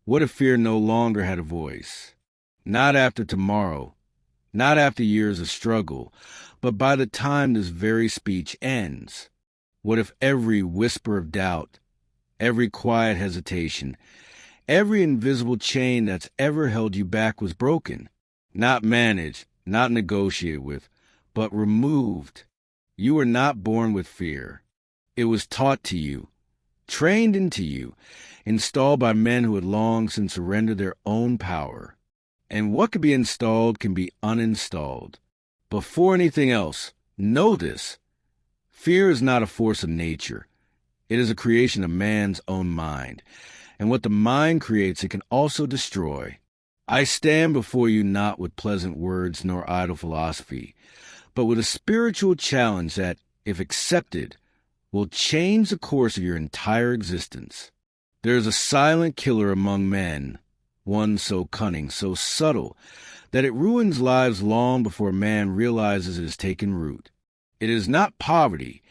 What if fear no longer had a voice? Not after tomorrow, not after years of struggle, but by the time this very speech ends. What if every whisper of doubt, every quiet hesitation, every invisible chain that's ever held you back was broken? Not managed, not negotiated with, but removed. You were not born with fear. It was taught to you, trained into you, installed by men who had long since surrendered their own power. And what could be installed can be uninstalled. Before anything else, know this. Fear is not a force of nature. It is a creation of man's own mind. And what the mind creates, it can also destroy. I stand before you not with pleasant words nor idle philosophy, but with a spiritual challenge that, if accepted, will change the course of your entire existence. There is a silent killer among men, one so cunning, so subtle, that it ruins lives long before man realizes it has taken root. It is not poverty.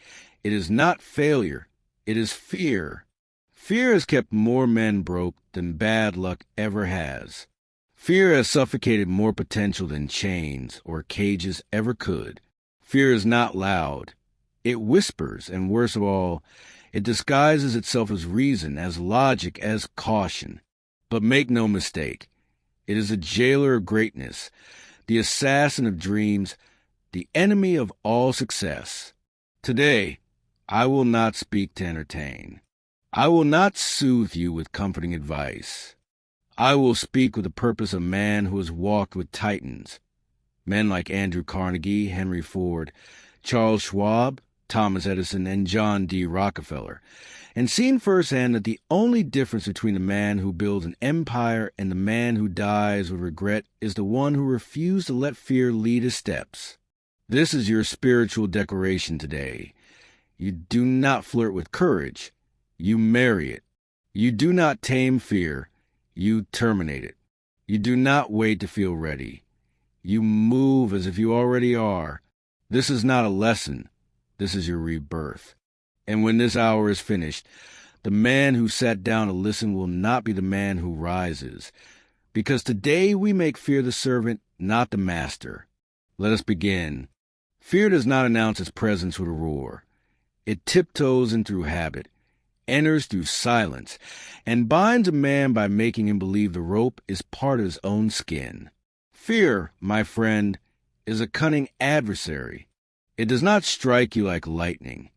It is not failure. It is fear. Fear has kept more men broke than bad luck ever has. Fear has suffocated more potential than chains or cages ever could. Fear is not loud. It whispers, and worst of all, it disguises itself as reason, as logic, as caution. But make no mistake, it is a jailer of greatness, the assassin of dreams, the enemy of all success. Today, I will not speak to entertain. I will not soothe you with comforting advice. I will speak with the purpose of man who has walked with titans, men like Andrew Carnegie, Henry Ford, Charles Schwab, Thomas Edison, and John D. Rockefeller, and seen firsthand that the only difference between the man who builds an empire and the man who dies with regret is the one who refused to let fear lead his steps. This is your spiritual declaration today. You do not flirt with courage. You marry it. You do not tame fear. You terminate it. You do not wait to feel ready. You move as if you already are. This is not a lesson. This is your rebirth. And when this hour is finished, the man who sat down to listen will not be the man who rises. Because today we make fear the servant, not the master. Let us begin. Fear does not announce its presence with a roar. It tiptoes in through habit, enters through silence, and binds a man by making him believe the rope is part of his own skin. Fear, my friend, is a cunning adversary. It does not strike you like lightning.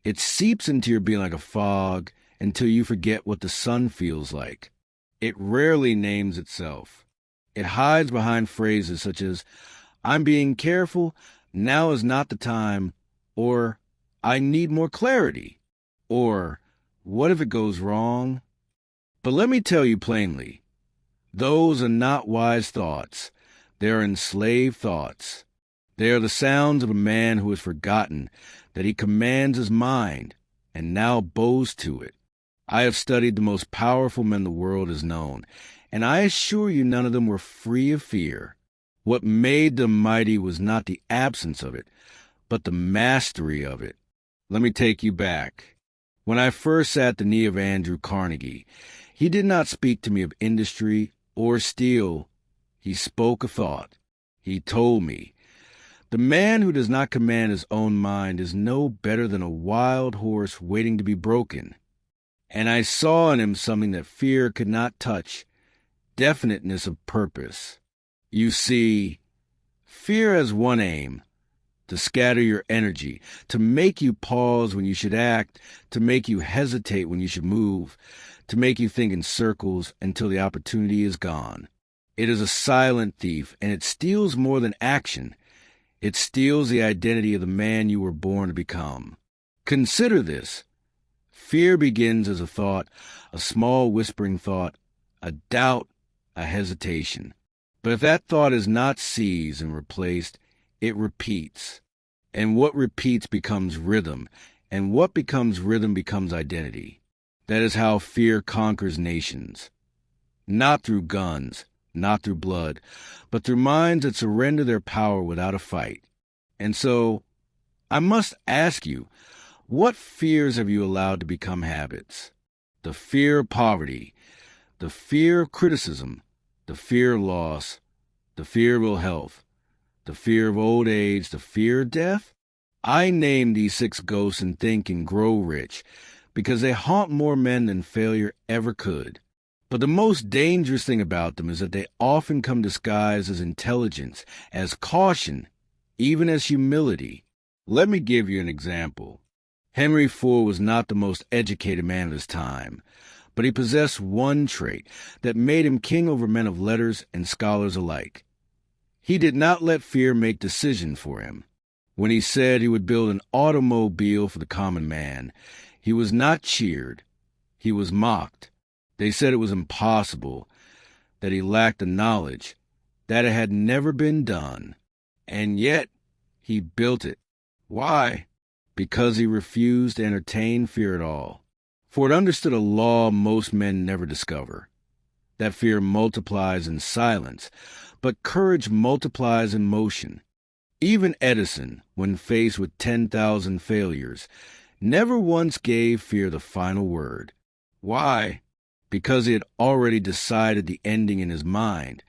It seeps into your being like a fog until you forget what the sun feels like. It rarely names itself. It hides behind phrases such as, "I'm being careful, now is not the time," or "I need more clarity," or "What if it goes wrong?" But let me tell you plainly, those are not wise thoughts. They are enslaved thoughts. They are the sounds of a man who has forgotten that he commands his mind and now bows to it. I have studied the most powerful men the world has known, and I assure you none of them were free of fear. What made them mighty was not the absence of it, but the mastery of it. Let me take you back. When I first sat at the knee of Andrew Carnegie, he did not speak to me of industry or steel. He spoke a thought. He told me, "The man who does not command his own mind is no better than a wild horse waiting to be broken." And I saw in him something that fear could not touch, definiteness of purpose. You see, fear has one aim, to scatter your energy, to make you pause when you should act, to make you hesitate when you should move, to make you think in circles until the opportunity is gone. It is a silent thief, and it steals more than action. It steals the identity of the man you were born to become. Consider this. Fear begins as a thought, a small whispering thought, a doubt, a hesitation. But if that thought is not seized and replaced, it repeats. And what repeats becomes rhythm, and what becomes rhythm becomes identity. That is how fear conquers nations. Not through guns, not through blood, but through minds that surrender their power without a fight. And so, I must ask you, what fears have you allowed to become habits? The fear of poverty, the fear of criticism, the fear of loss, the fear of ill health, the fear of old age, the fear of death. I name these 6 ghosts in Think and Grow Rich because they haunt more men than failure ever could. But the most dangerous thing about them is that they often come disguised as intelligence, as caution, even as humility. Let me give you an example. Henry Ford was not the most educated man of his time, but he possessed one trait that made him king over men of letters and scholars alike. He did not let fear make decisions for him. When he said he would build an automobile for the common man, he was not cheered. He was mocked. They said it was impossible, that he lacked the knowledge, that it had never been done. And yet, he built it. Why? Because he refused to entertain fear at all. For it understood a law most men never discover, that fear multiplies in silence, but courage multiplies in motion. Even Edison, when faced with 10,000 failures, never once gave fear the final word. Why? Because he had already decided the ending in his mind,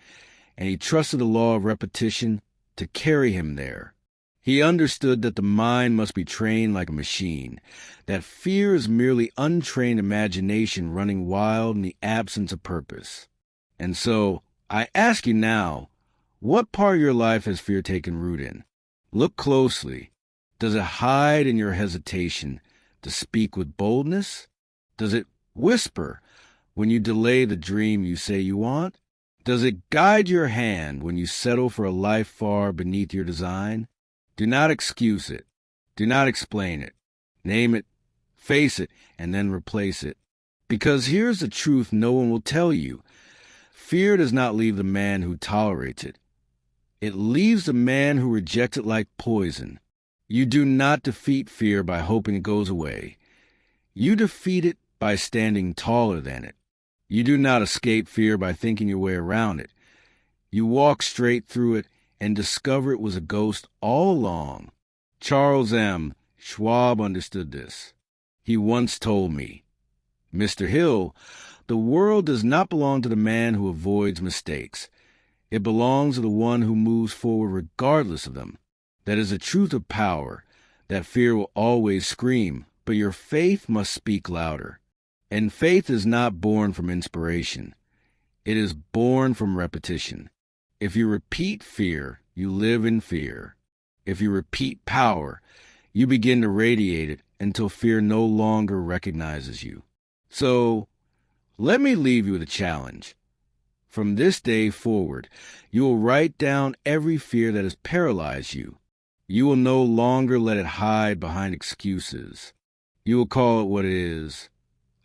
and he trusted the law of repetition to carry him there. He understood that the mind must be trained like a machine, that fear is merely untrained imagination running wild in the absence of purpose. And so, I ask you now, what part of your life has fear taken root in? Look closely. Does it hide in your hesitation to speak with boldness? Does it whisper when you delay the dream you say you want? Does it guide your hand when you settle for a life far beneath your design? Do not excuse it. Do not explain it. Name it, face it, and then replace it. Because here's the truth no one will tell you. Fear does not leave the man who tolerates it. It leaves the man who rejects it like poison. You do not defeat fear by hoping it goes away. You defeat it by standing taller than it. You do not escape fear by thinking your way around it. You walk straight through it and discover it was a ghost all along. Charles M. Schwab understood this. He once told me, Mr. Hill, the world does not belong to the man who avoids mistakes. It belongs to the one who moves forward regardless of them. That is the truth of power, that fear will always scream, but your faith must speak louder. And faith is not born from inspiration. It is born from repetition. If you repeat fear, you live in fear. If you repeat power, you begin to radiate it until fear no longer recognizes you. So, let me leave you with a challenge. From this day forward, you will write down every fear that has paralyzed you. You will no longer let it hide behind excuses. You will call it what it is,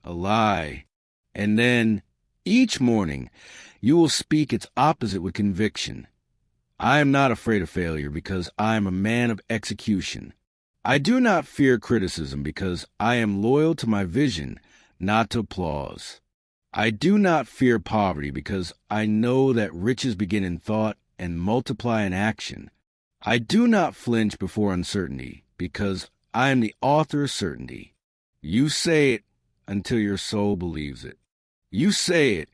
a lie. And then, each morning, you will speak its opposite with conviction. I am not afraid of failure because I am a man of execution. I do not fear criticism because I am loyal to my vision, not to applause. I do not fear poverty because I know that riches begin in thought and multiply in action. I do not flinch before uncertainty because I am the author of certainty. You say it until your soul believes it. You say it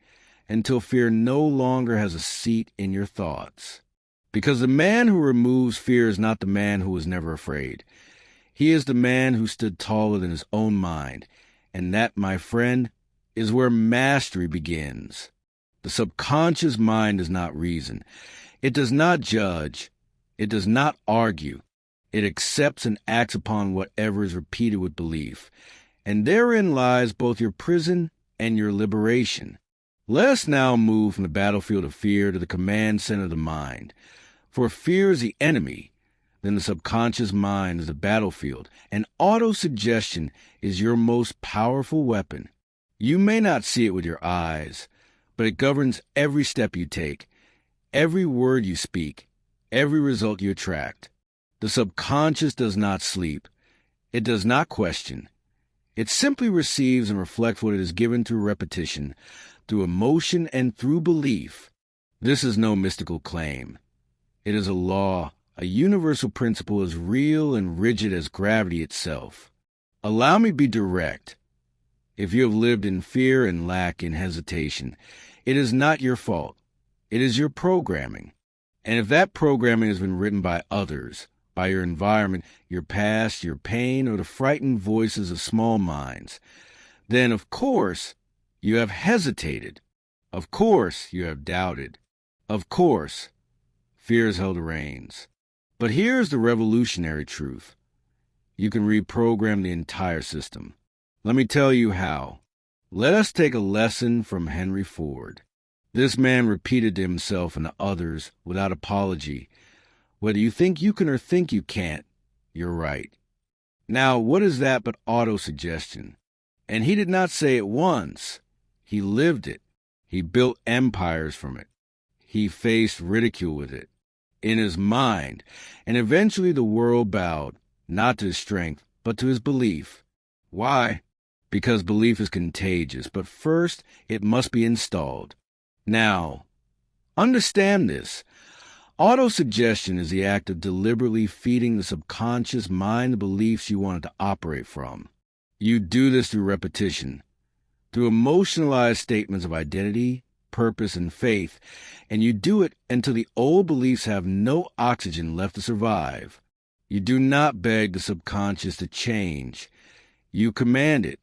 until fear no longer has a seat in your thoughts. Because the man who removes fear is not the man who was never afraid. He is the man who stood taller than his own mind. And that, my friend, is where mastery begins. The subconscious mind does not reason. It does not judge. It does not argue. It accepts and acts upon whatever is repeated with belief. And therein lies both your prison and your liberation. Let us now move from the battlefield of fear to the command center of the mind. For if fear is the enemy, then the subconscious mind is the battlefield, and autosuggestion is your most powerful weapon. You may not see it with your eyes, but it governs every step you take, every word you speak, every result you attract. The subconscious does not sleep. It does not question. It simply receives and reflects what it is given through repetition, through emotion, and through belief. This is no mystical claim. It is a law, a universal principle as real and rigid as gravity itself. Allow me to be direct. If you have lived in fear and lack in hesitation, it is not your fault. It is your programming. And if that programming has been written by others, by your environment, your past, your pain, or the frightened voices of small minds, then of course you have hesitated. Of course you have doubted. Of course fear has held the reins. But here's the revolutionary truth. You can reprogram the entire system. Let me tell you how. Let us take a lesson from Henry Ford. This man repeated to himself and to others without apology, whether you think you can or think you can't, you're right. Now, what is that but autosuggestion? And he did not say it once. He lived it. He built empires from it. He faced ridicule with it in his mind, and eventually the world bowed, not to his strength, but to his belief. Why? Because belief is contagious, but first it must be installed. Now, understand this. Autosuggestion is the act of deliberately feeding the subconscious mind the beliefs you want it to operate from. You do this through repetition, through emotionalized statements of identity, purpose, and faith, and you do it until the old beliefs have no oxygen left to survive. You do not beg the subconscious to change. You command it.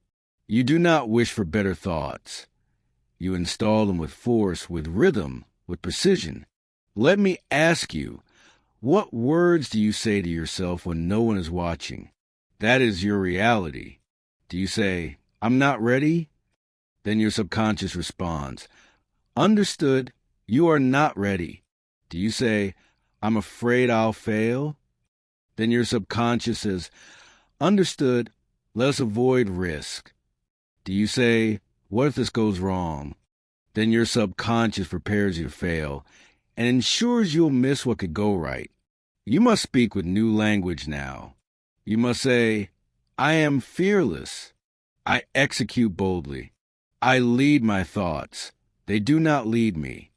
You do not wish for better thoughts. You install them with force, with rhythm, with precision. Let me ask you, what words do you say to yourself when no one is watching? That is your reality. Do you say, "I'm not ready"? Then your subconscious responds, "Understood, you are not ready." Do you say, "I'm afraid I'll fail"? Then your subconscious says, "Understood, let us avoid risk." Do you say, "What if this goes wrong"? Then your subconscious prepares you to fail and ensures you'll miss what could go right. You must speak with new language now. You must say, "I am fearless. I execute boldly. I lead my thoughts. They do not lead me.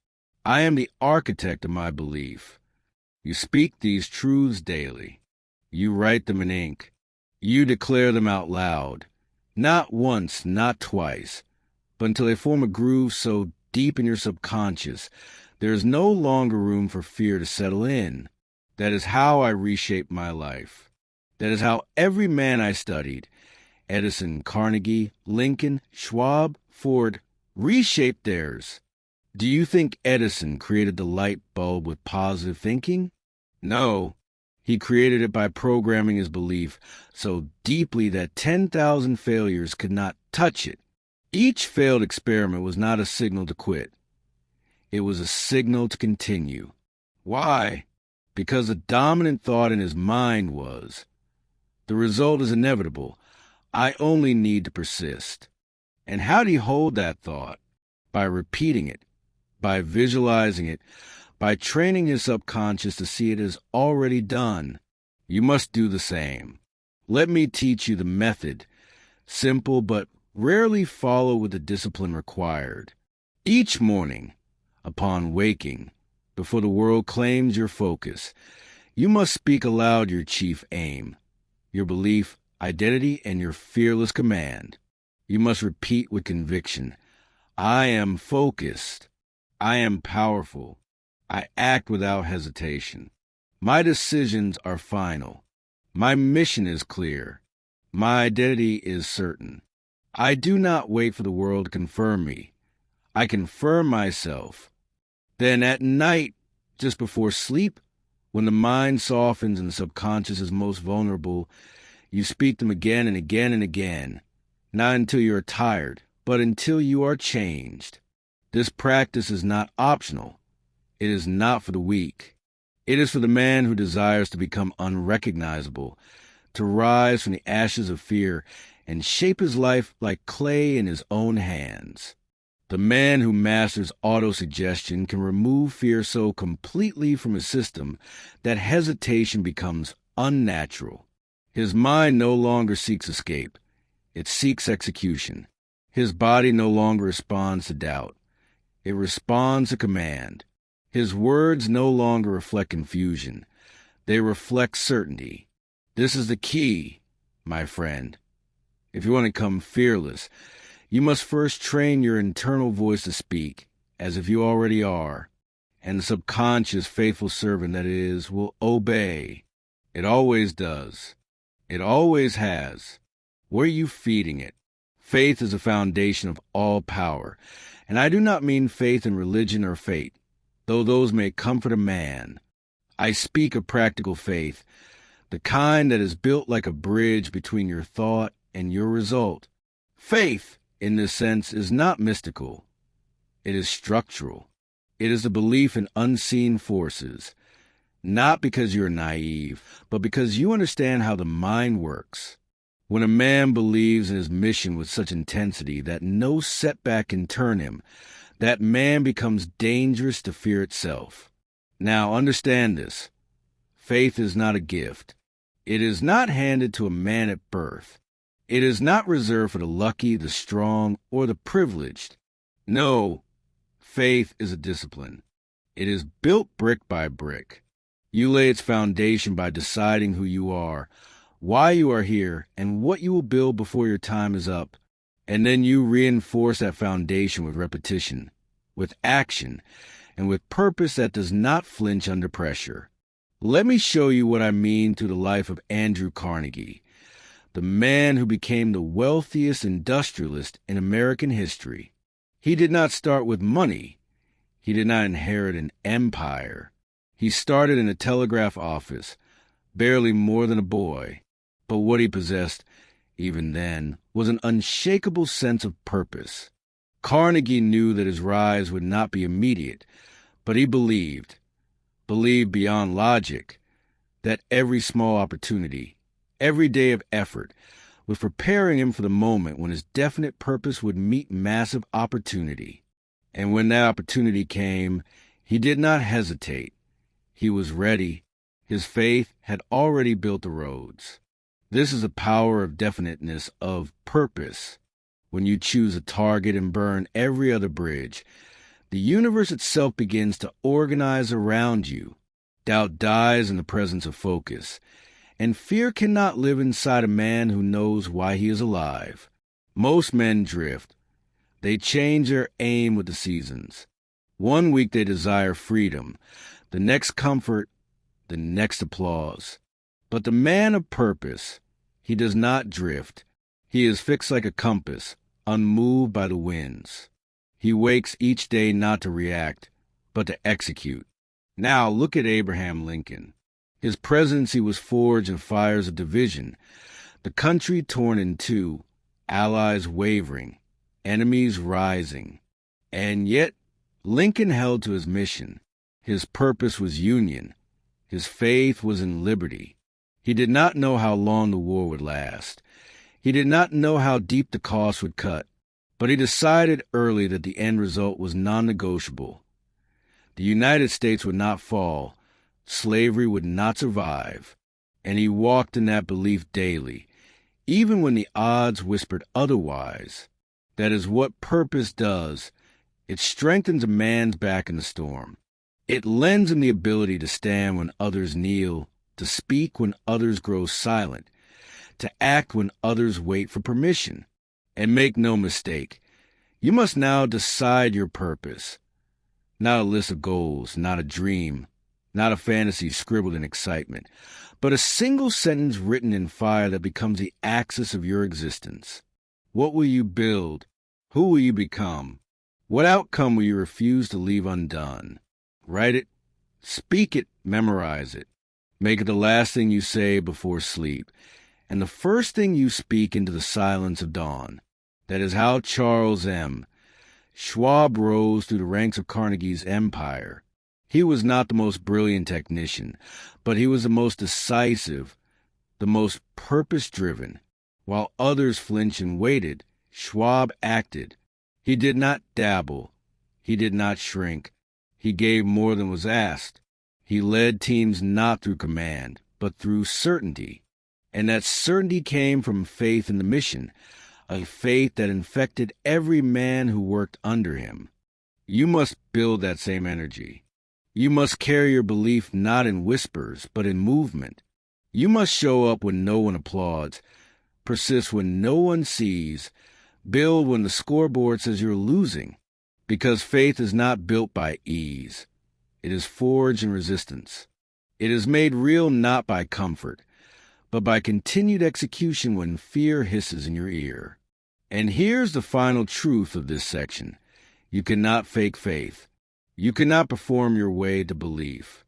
I am the architect of my belief." You speak these truths daily. You write them in ink. You declare them out loud. Not once, not twice, but until they form a groove so deep in your subconscious, there is no longer room for fear to settle in. That is how I reshaped my life. That is how every man I studied, Edison, Carnegie, Lincoln, Schwab, Ford, reshaped theirs. Do you think Edison created the light bulb with positive thinking? No. He created it by programming his belief so deeply that 10,000 failures could not touch it. Each failed experiment was not a signal to quit. It was a signal to continue. Why? Because the dominant thought in his mind was, "The result is inevitable. I only need to persist." And how do you hold that thought? By repeating it, by visualizing it, by training his subconscious to see it as already done. You must do the same. Let me teach you the method, simple but rarely followed with the discipline required. Each morning, upon waking, before the world claims your focus, you must speak aloud your chief aim, your belief, identity, and your fearless command. You must repeat with conviction, "I am focused. I am powerful. I act without hesitation. My decisions are final. My mission is clear. My identity is certain. I do not wait for the world to confirm me. I confirm myself." Then at night, just before sleep, when the mind softens and the subconscious is most vulnerable, you speak them again and again and again, not until you are tired, but until you are changed. This practice is not optional. It is not for the weak. It is for the man who desires to become unrecognizable, to rise from the ashes of fear and shape his life like clay in his own hands. The man who masters autosuggestion can remove fear so completely from his system that hesitation becomes unnatural. His mind no longer seeks escape. It seeks execution. His body no longer responds to doubt. It responds to command. His words no longer reflect confusion. They reflect certainty. This is the key, my friend. If you want to become fearless, You must first train your internal voice to speak, as if you already are, and the subconscious faithful servant that it is will obey. It always does. It always has. Where are you feeding it? Faith is the foundation of all power, and I do not mean faith in religion or fate, though those may comfort a man. I speak of practical faith, the kind that is built like a bridge between your thought and your result. Faith, in this sense, is not mystical. It is structural. It is a belief in unseen forces, not because you're naive, but because you understand how the mind works. When a man believes in his mission with such intensity that no setback can turn him, that man becomes dangerous to fear itself. Now, understand this. Faith is not a gift. It is not handed to a man at birth. It is not reserved for the lucky, the strong, or the privileged. No, faith is a discipline. It is built brick by brick. You lay its foundation by deciding who you are, why you are here, and what you will build before your time is up. And then you reinforce that foundation with repetition, with action, and with purpose that does not flinch under pressure. Let me show you what I mean through the life of Andrew Carnegie, the man who became the wealthiest industrialist in American history. He did not start with money. He did not inherit an empire. He started in a telegraph office, barely more than a boy. But what he possessed, even then, was an unshakable sense of purpose. Carnegie knew that his rise would not be immediate, but he believed beyond logic, that every small opportunity, every day of effort, was preparing him for the moment when his definite purpose would meet massive opportunity. And when that opportunity came, he did not hesitate. He was ready. His faith had already built the roads. This is the power of definiteness, of purpose. When you choose a target and burn every other bridge, the universe itself begins to organize around you. Doubt dies in the presence of focus, and fear cannot live inside a man who knows why he is alive. Most men drift. They change their aim with the seasons. One week they desire freedom, the next comfort, the next applause. But the man of purpose, he does not drift. He is fixed like a compass, unmoved by the winds. He wakes each day not to react, but to execute. Now look at Abraham Lincoln. His presidency was forged in fires of division, the country torn in two, allies wavering, enemies rising. And yet, Lincoln held to his mission. His purpose was union. His faith was in liberty. He did not know how long the war would last. He did not know how deep the cost would cut. But he decided early that the end result was non-negotiable. The United States would not fall, slavery would not survive, and he walked in that belief daily, even when the odds whispered otherwise. That is what purpose does. It strengthens a man's back in the storm. It lends him the ability to stand when others kneel, to speak when others grow silent, to act when others wait for permission. And make no mistake, you must now decide your purpose. Not a list of goals, not a dream, not a fantasy scribbled in excitement, but a single sentence written in fire that becomes the axis of your existence. What will you build? Who will you become? What outcome will you refuse to leave undone? Write it, speak it, memorize it. Make it the last thing you say before sleep, and the first thing you speak into the silence of dawn. That is how Charles M. Schwab rose through the ranks of Carnegie's empire. He was not the most brilliant technician, but he was the most decisive, the most purpose-driven. While others flinched and waited, Schwab acted. He did not dabble. He did not shrink. He gave more than was asked. He led teams not through command, but through certainty. And that certainty came from faith in the mission, a faith that infected every man who worked under him. You must build that same energy. You must carry your belief not in whispers, but in movement. You must show up when no one applauds, persist when no one sees, Build when the scoreboard says you're losing, because faith is not built by ease. It is forged in resistance. It is made real not by comfort, but by continued execution when fear hisses in your ear. And here's the final truth of this section. You cannot fake faith. You cannot perform your way to belief.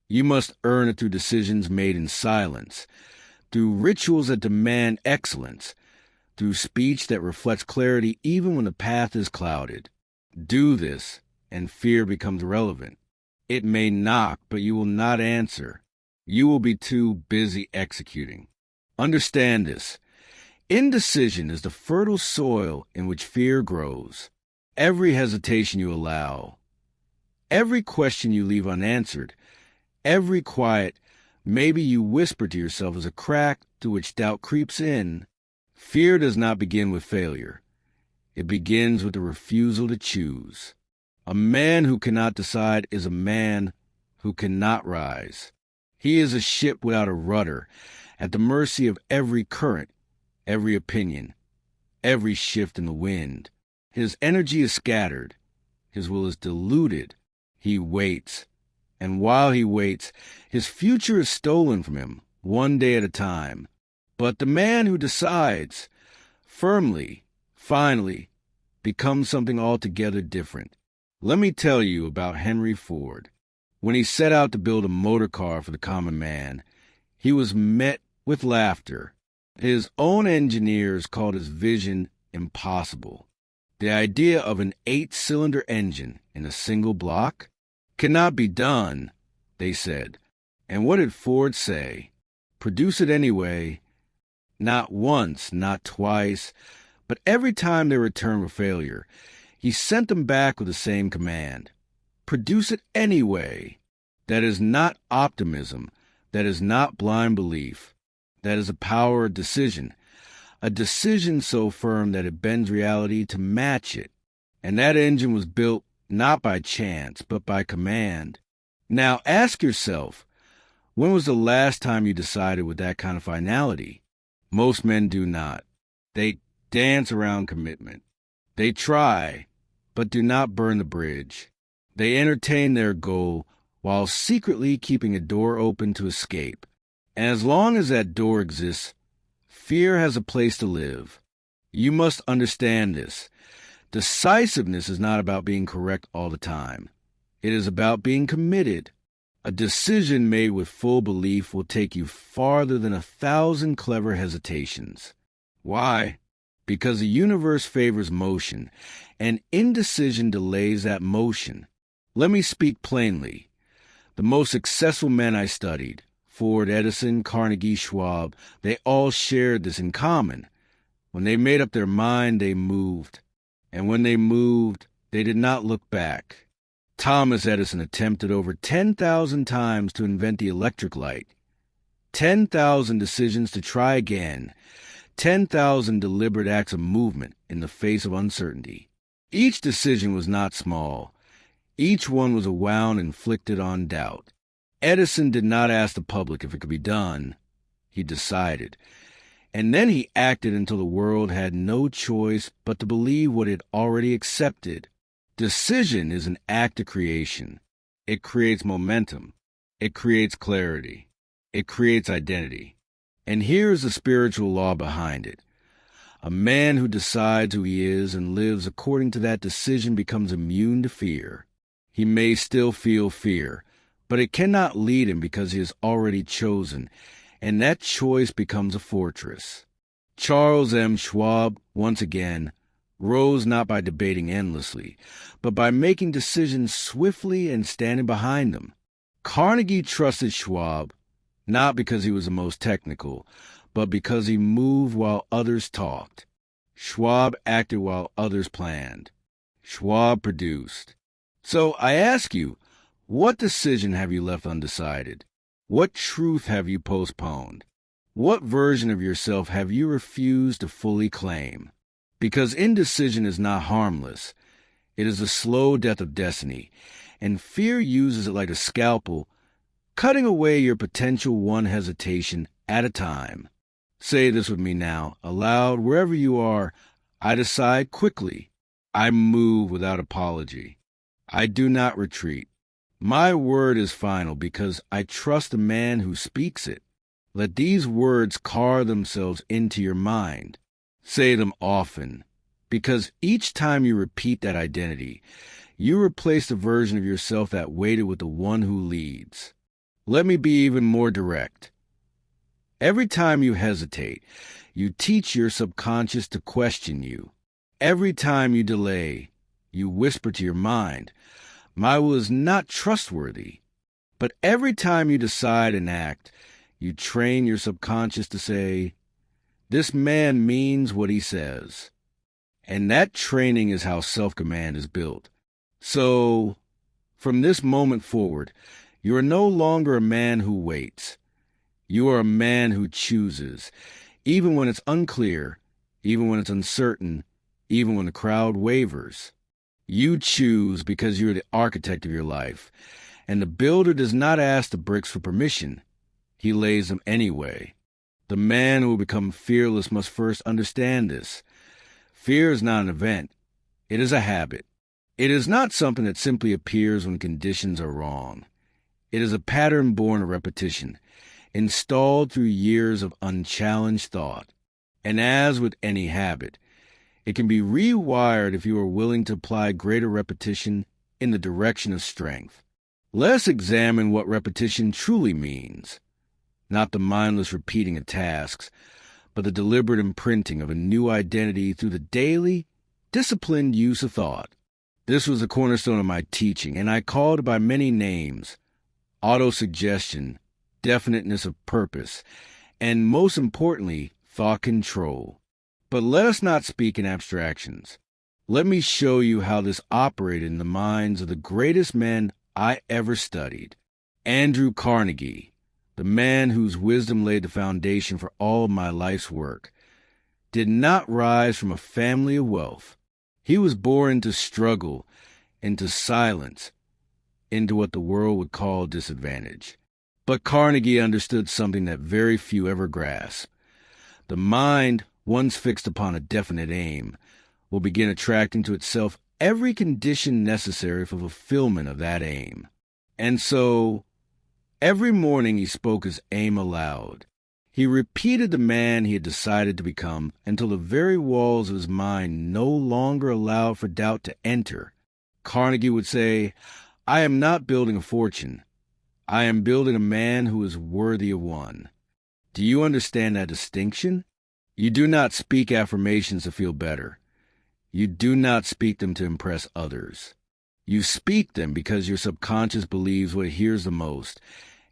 You must earn it through decisions made in silence, through rituals that demand excellence, through speech that reflects clarity even when the path is clouded. Do this, and fear becomes irrelevant. It may knock, but you will not answer. You will be too busy executing. Understand this. Indecision is the fertile soil in which fear grows. Every hesitation you allow, every question you leave unanswered, every quiet, maybe you whisper to yourself is a crack through which doubt creeps in. Fear does not begin with failure. It begins with the refusal to choose. A man who cannot decide is a man who cannot rise. He is a ship without a rudder, at the mercy of every current, every opinion, every shift in the wind. His energy is scattered. His will is diluted. He waits. And while he waits, his future is stolen from him, one day at a time. But the man who decides, firmly, finally, becomes something altogether different. Let me tell you about Henry Ford. When he set out to build a motor car for the common man, he was met with laughter. His own engineers called his vision impossible. The idea of an 8-cylinder engine in a single block cannot be done, they said. And what did Ford say? Produce it anyway. Not once, not twice, but every time they returned with failure, he sent them back with the same command. Produce it anyway. That is not optimism. That is not blind belief. That is a power of decision. A decision so firm that it bends reality to match it. And that engine was built not by chance, but by command. Now ask yourself, when was the last time you decided with that kind of finality? Most men do not. They dance around commitment. They try, but do not burn the bridge. They entertain their goal while secretly keeping a door open to escape. And as long as that door exists, fear has a place to live. You must understand this. Decisiveness is not about being correct all the time. It is about being committed. A decision made with full belief will take you farther than 1,000 clever hesitations. Why? Because the universe favors motion, and indecision delays that motion. Let me speak plainly. The most successful men I studied, Ford, Edison, Carnegie, Schwab, they all shared this in common. When they made up their mind, they moved. And when they moved, they did not look back. Thomas Edison attempted over 10,000 times to invent the electric light. 10,000 decisions to try again. 10,000 deliberate acts of movement in the face of uncertainty. Each decision was not small. Each one was a wound inflicted on doubt. Edison did not ask the public if it could be done. He decided. And then he acted until the world had no choice but to believe what it already accepted. Decision is an act of creation. It creates momentum. It creates clarity. It creates identity. And here's the spiritual law behind it. A man who decides who he is and lives according to that decision becomes immune to fear. He may still feel fear, but it cannot lead him because he has already chosen, and that choice becomes a fortress. Charles M. Schwab, once again, rose not by debating endlessly, but by making decisions swiftly and standing behind them. Carnegie trusted Schwab, not because he was the most technical, but because he moved while others talked. Schwab acted while others planned. Schwab produced. So I ask you, what decision have you left undecided? What truth have you postponed? What version of yourself have you refused to fully claim? Because indecision is not harmless. It is the slow death of destiny, and fear uses it like a scalpel, cutting away your potential one hesitation at a time. Say this with me now, aloud, wherever you are. I decide quickly. I move without apology. I do not retreat. My word is final because I trust the man who speaks it. Let these words carve themselves into your mind. Say them often, because each time you repeat that identity, you replace the version of yourself that waited with the one who leads. Let me be even more direct. Every time you hesitate, you teach your subconscious to question you. Every time you delay, you whisper to your mind, "My will is not trustworthy." But every time you decide and act, you train your subconscious to say, "This man means what he says." And that training is how self-command is built. So, from this moment forward, you are no longer a man who waits. You are a man who chooses, even when it's unclear, even when it's uncertain, even when the crowd wavers. You choose because you're the architect of your life, and the builder does not ask the bricks for permission. He lays them anyway. The man who will become fearless must first understand this. Fear is not an event. It is a habit. It is not something that simply appears when conditions are wrong. It is a pattern born of repetition, installed through years of unchallenged thought. And as with any habit, it can be rewired if you are willing to apply greater repetition in the direction of strength. Let's examine what repetition truly means. Not the mindless repeating of tasks, but the deliberate imprinting of a new identity through the daily, disciplined use of thought. This was the cornerstone of my teaching, and I called it by many names: autosuggestion, definiteness of purpose, and most importantly, thought control. But let us not speak in abstractions. Let me show you how this operated in the minds of the greatest men I ever studied. Andrew Carnegie, the man whose wisdom laid the foundation for all of my life's work, did not rise from a family of wealth. He was born into struggle, into silence, into what the world would call disadvantage. But Carnegie understood something that very few ever grasp. The mind, once fixed upon a definite aim, will begin attracting to itself every condition necessary for fulfillment of that aim. And so, every morning he spoke his aim aloud. He repeated the man he had decided to become until the very walls of his mind no longer allowed for doubt to enter. Carnegie would say, "I am not building a fortune. I am building a man who is worthy of one." Do you understand that distinction? You do not speak affirmations to feel better. You do not speak them to impress others. You speak them because your subconscious believes what it hears the most,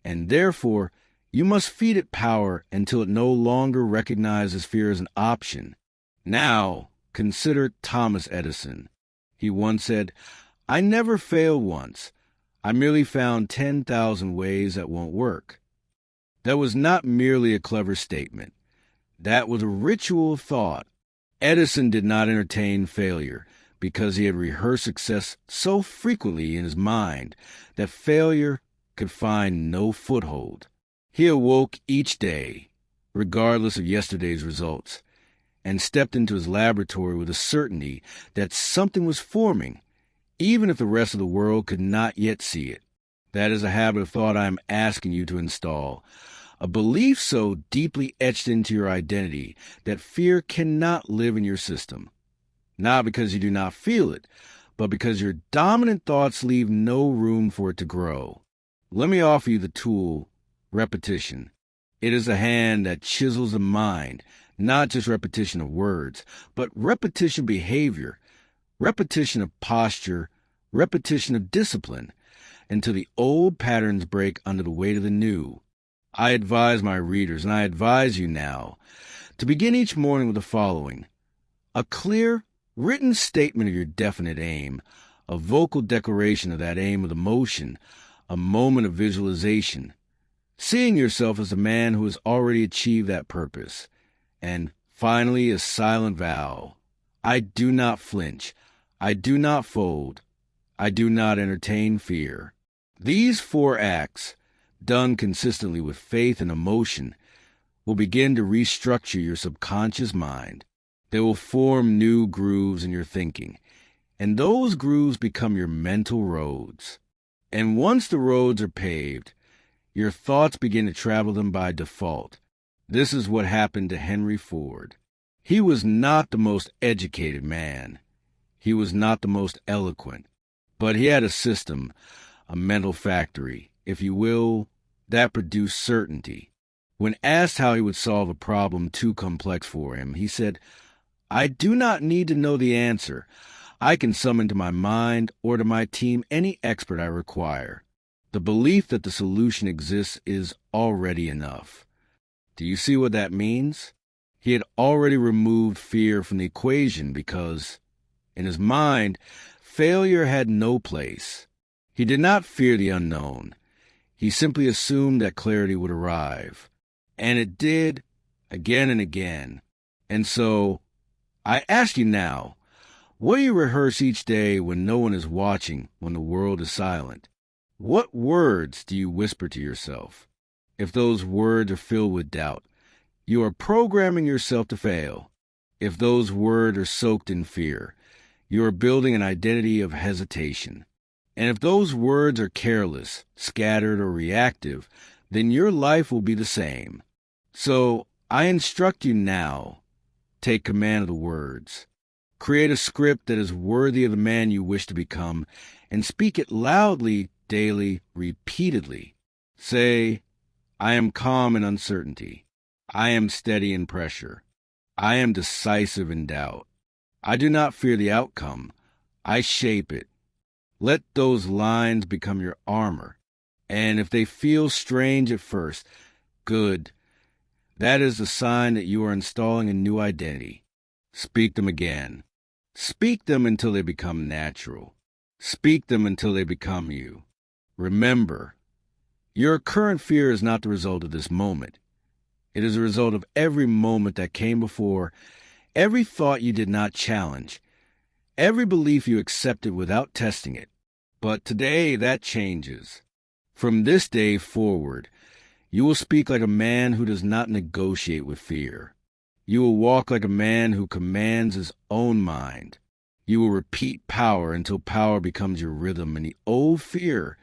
and therefore you must feed it power until it no longer recognizes fear as an option. Now, consider Thomas Edison. He once said, "I never failed once. I merely found 10,000 ways that won't work." That was not merely a clever statement. That was a ritual of thought. Edison did not entertain failure because he had rehearsed success so frequently in his mind that failure could find no foothold. He awoke each day, regardless of yesterday's results, and stepped into his laboratory with a certainty that something was forming, even if the rest of the world could not yet see it. That is a habit of thought I am asking you to install. A belief so deeply etched into your identity that fear cannot live in your system. Not because you do not feel it, but because your dominant thoughts leave no room for it to grow. Let me offer you the tool, repetition. It is a hand that chisels the mind, not just repetition of words, but repetition of behavior, repetition of posture, repetition of discipline, until the old patterns break under the weight of the new. I advise my readers, and I advise you now, to begin each morning with the following: a clear, written statement of your definite aim, a vocal declaration of that aim with emotion, a moment of visualization, seeing yourself as a man who has already achieved that purpose, and finally a silent vow: I do not flinch, I do not fold, I do not entertain fear. These 4 acts, done consistently with faith and emotion, will begin to restructure your subconscious mind. They will form new grooves in your thinking, and those grooves become your mental roads. And once the roads are paved, your thoughts begin to travel them by default. This is what happened to Henry Ford. He was not the most educated man. He was not the most eloquent. But he had a system, a mental factory, if you will, that produced certainty. When asked how he would solve a problem too complex for him, he said, "I do not need to know the answer. I can summon to my mind or to my team any expert I require. The belief that the solution exists is already enough." Do you see what that means? He had already removed fear from the equation because, in his mind, failure had no place. He did not fear the unknown. He simply assumed that clarity would arrive. And it did, again and again. And so, I ask you now, what do you rehearse each day when no one is watching, when the world is silent? What words do you whisper to yourself? If those words are filled with doubt, you are programming yourself to fail. If those words are soaked in fear, you are building an identity of hesitation. And if those words are careless, scattered, or reactive, then your life will be the same. So, I instruct you now, take command of the words. Create a script that is worthy of the man you wish to become, and speak it loudly, daily, repeatedly. Say, "I am calm in uncertainty. I am steady in pressure. I am decisive in doubt. I do not fear the outcome. I shape it." Let those lines become your armor. And if they feel strange at first, good. That is the sign that you are installing a new identity. Speak them again. Speak them until they become natural. Speak them until they become you. Remember, your current fear is not the result of this moment. It is a result of every moment that came before, every thought you did not challenge, every belief you accepted without testing it. But today that changes. From this day forward, you will speak like a man who does not negotiate with fear. You will walk like a man who commands his own mind. You will repeat power until power becomes your rhythm, and the old fear,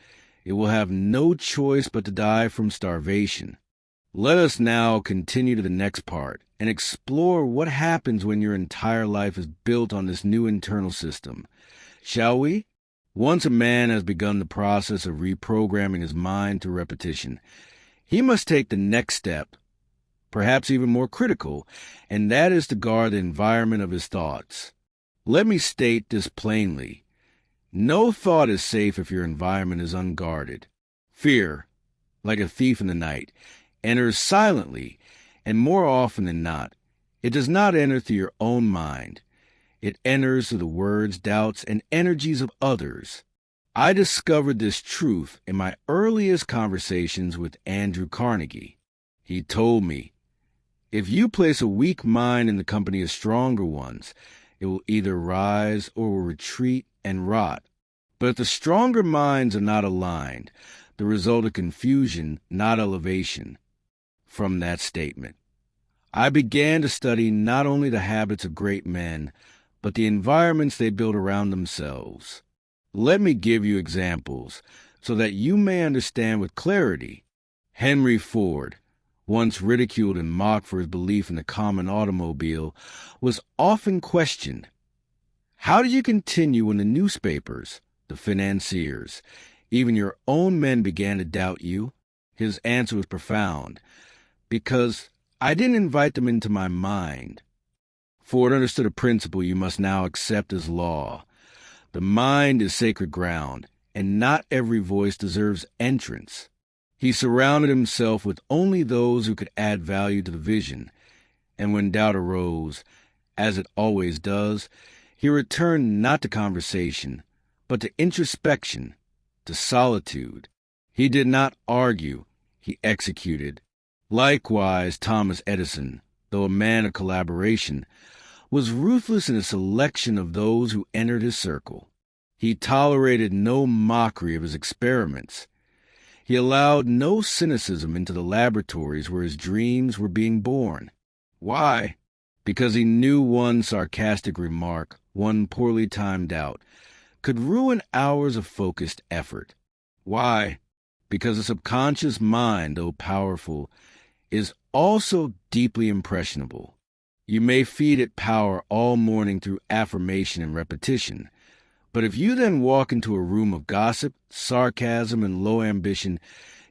it will have no choice but to die from starvation. Let us now continue to the next part and explore what happens when your entire life is built on this new internal system. Shall we? Once a man has begun the process of reprogramming his mind through repetition, he must take the next step, perhaps even more critical, and that is to guard the environment of his thoughts. Let me state this plainly. No thought is safe if your environment is unguarded. Fear, like a thief in the night, enters silently, and more often than not, it does not enter through your own mind. It enters through the words, doubts, and energies of others. I discovered this truth in my earliest conversations with Andrew Carnegie. He told me, if you place a weak mind in the company of stronger ones, it will either rise or will retreat and rot. But if the stronger minds are not aligned, the result of confusion, not elevation. From that statement, I began to study not only the habits of great men, but the environments they build around themselves. Let me give you examples so that you may understand with clarity. Henry Ford, once ridiculed and mocked for his belief in the common automobile, was often questioned. How did you continue when the newspapers, the financiers, even your own men began to doubt you? His answer was profound. Because I didn't invite them into my mind. Ford understood a principle you must now accept as law. The mind is sacred ground, and not every voice deserves entrance. He surrounded himself with only those who could add value to the vision, and when doubt arose, as it always does, he returned not to conversation, but to introspection, to solitude. He did not argue, he executed. Likewise, Thomas Edison, though a man of collaboration, was ruthless in his selection of those who entered his circle. He tolerated no mockery of his experiments. He allowed no cynicism into the laboratories where his dreams were being born. Why? because he knew one sarcastic remark, one poorly timed out, could ruin hours of focused effort. Why? Because the subconscious mind, though powerful, is also deeply impressionable. You may feed it power all morning through affirmation and repetition, but if you then walk into a room of gossip, sarcasm, and low ambition,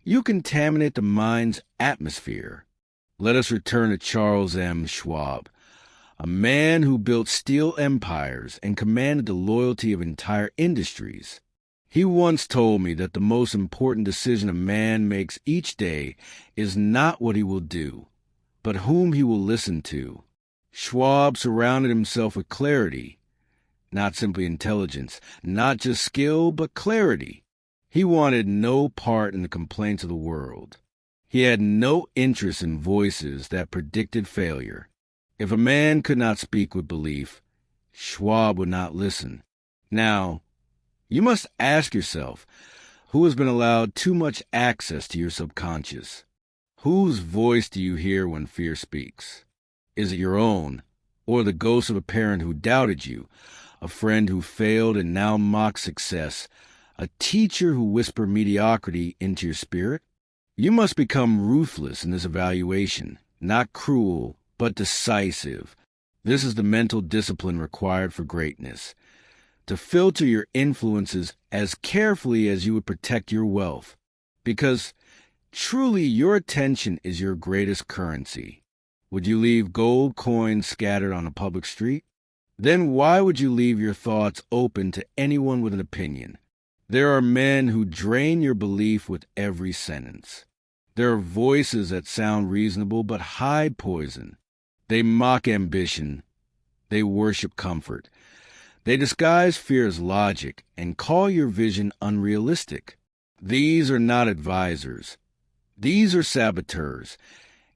you contaminate the mind's atmosphere. Let us return to Charles M. Schwab, a man who built steel empires and commanded the loyalty of entire industries. He once told me that the most important decision a man makes each day is not what he will do, but whom he will listen to. Schwab surrounded himself with clarity, not simply intelligence, not just skill, but clarity. He wanted no part in the complaints of the world. He had no interest in voices that predicted failure. If a man could not speak with belief, Schwab would not listen. Now, you must ask yourself, who has been allowed too much access to your subconscious? Whose voice do you hear when fear speaks? Is it your own, or the ghost of a parent who doubted you, a friend who failed and now mocks success, a teacher who whispered mediocrity into your spirit? You must become ruthless in this evaluation, not cruel, but decisive. This is the mental discipline required for greatness. To filter your influences as carefully as you would protect your wealth, because truly your attention is your greatest currency. Would you leave gold coins scattered on a public street? Then why would you leave your thoughts open to anyone with an opinion? There are men who drain your belief with every sentence. There are voices that sound reasonable but hide poison. They mock ambition. They worship comfort. They disguise fear as logic and call your vision unrealistic. These are not advisors. These are saboteurs,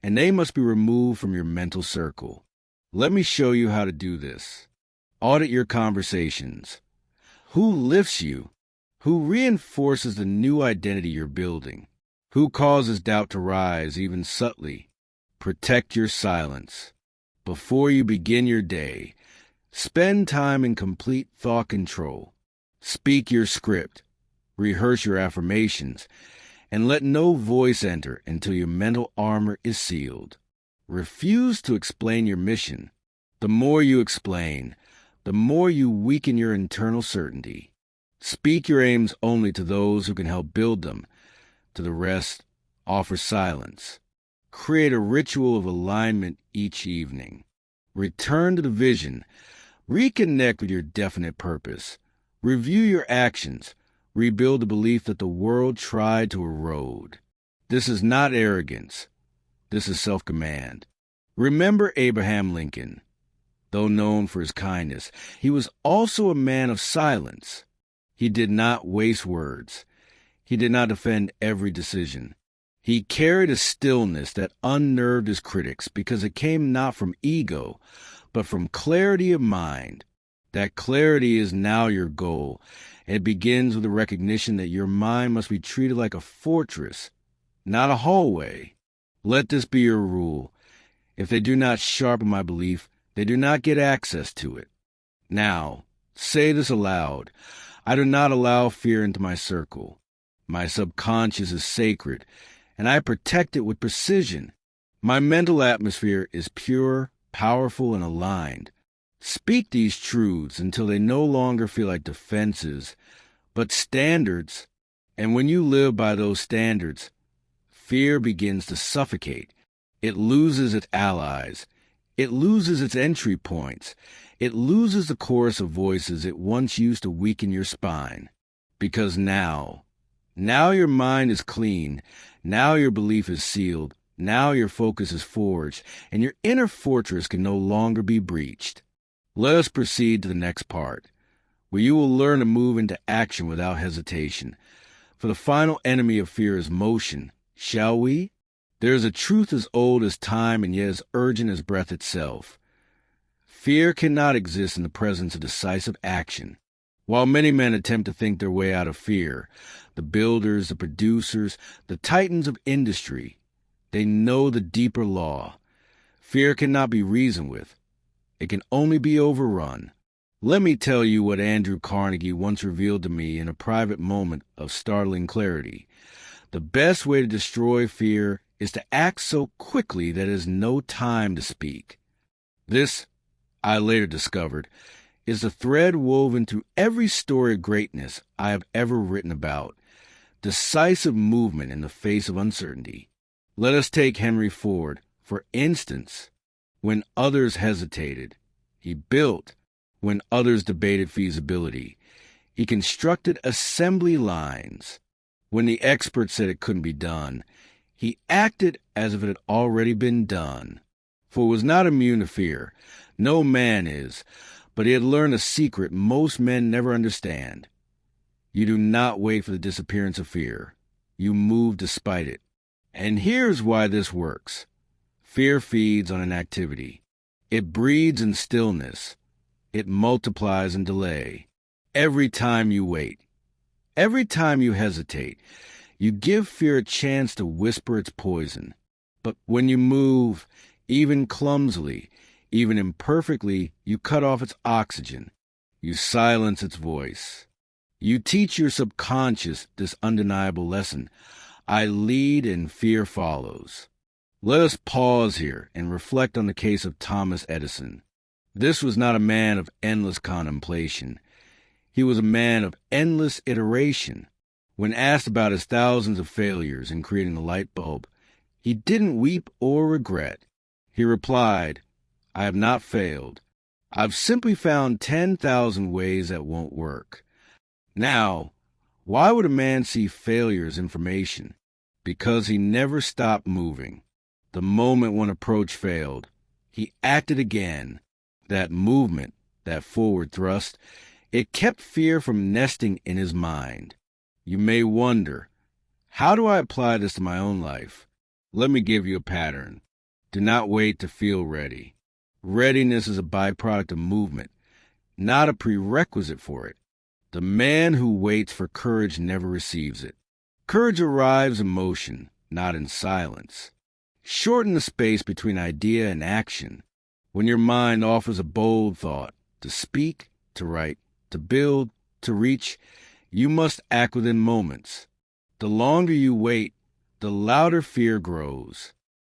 and they must be removed from your mental circle. Let me show you how to do this. Audit your conversations. Who lifts you? Who reinforces the new identity you're building? Who causes doubt to rise, even subtly? Protect your silence. Before you begin your day, spend time in complete thought control. Speak your script. Rehearse your affirmations. And let no voice enter until your mental armor is sealed. Refuse to explain your mission. The more you explain, the more you weaken your internal certainty. Speak your aims only to those who can help build them. To the rest, offer silence. Create a ritual of alignment each evening. Return to the vision. Reconnect with your definite purpose. Review your actions. Rebuild the belief that the world tried to erode. This is not arrogance. This is self-command. Remember Abraham Lincoln. Though known for his kindness, he was also a man of silence. He did not waste words. He did not defend every decision. He carried a stillness that unnerved his critics because it came not from ego, but from clarity of mind. That clarity is now your goal. It begins with the recognition that your mind must be treated like a fortress, not a hallway. Let this be your rule. If they do not sharpen my belief, they do not get access to it. Now, say this aloud. I do not allow fear into my circle. My subconscious is sacred, and I protect it with precision. My mental atmosphere is pure, powerful, and aligned. Speak these truths until they no longer feel like defenses, but standards. And when you live by those standards, fear begins to suffocate. It loses its allies. It loses its entry points. It loses the chorus of voices it once used to weaken your spine. Because now your mind is clean. Now your belief is sealed. Now your focus is forged, and your inner fortress can no longer be breached. Let us proceed to the next part, where you will learn to move into action without hesitation. For the final enemy of fear is motion. Shall we? There is a truth as old as time and yet as urgent as breath itself. Fear cannot exist in the presence of decisive action. While many men attempt to think their way out of fear, the builders, the producers, the titans of industry, they know the deeper law. Fear cannot be reasoned with. It can only be overrun. Let me tell you what Andrew Carnegie once revealed to me in a private moment of startling clarity. The best way to destroy fear is to act so quickly that there is no time to speak. This, I later discovered, is the thread woven through every story of greatness I have ever written about. Decisive movement in the face of uncertainty. Let us take Henry Ford, for instance. When others hesitated, he built. When others debated feasibility, he constructed assembly lines. When the experts said it couldn't be done, he acted as if it had already been done. For he was not immune to fear. No man is. But he had learned a secret most men never understand. You do not wait for the disappearance of fear. You move despite it. And here's why this works. Fear feeds on inactivity. It breeds in stillness. It multiplies in delay. Every time you wait, every time you hesitate, you give fear a chance to whisper its poison. But when you move, even clumsily, even imperfectly, you cut off its oxygen. You silence its voice. You teach your subconscious this undeniable lesson. I lead and fear follows. Let us pause here and reflect on the case of Thomas Edison. This was not a man of endless contemplation. He was a man of endless iteration. When asked about his thousands of failures in creating the light bulb, he didn't weep or regret. He replied, I have not failed. I've simply found 10,000 ways that won't work. Now, why would a man see failure as information? Because he never stopped moving. The moment one approach failed, he acted again. That movement, that forward thrust, it kept fear from nesting in his mind. You may wonder, how do I apply this to my own life? Let me give you a pattern. Do not wait to feel ready. Readiness is a byproduct of movement, not a prerequisite for it. The man who waits for courage never receives it. Courage arrives in motion, not in silence. Shorten the space between idea and action. When your mind offers a bold thought, to speak, to write, to build, to reach, you must act within moments. The longer you wait, the louder fear grows.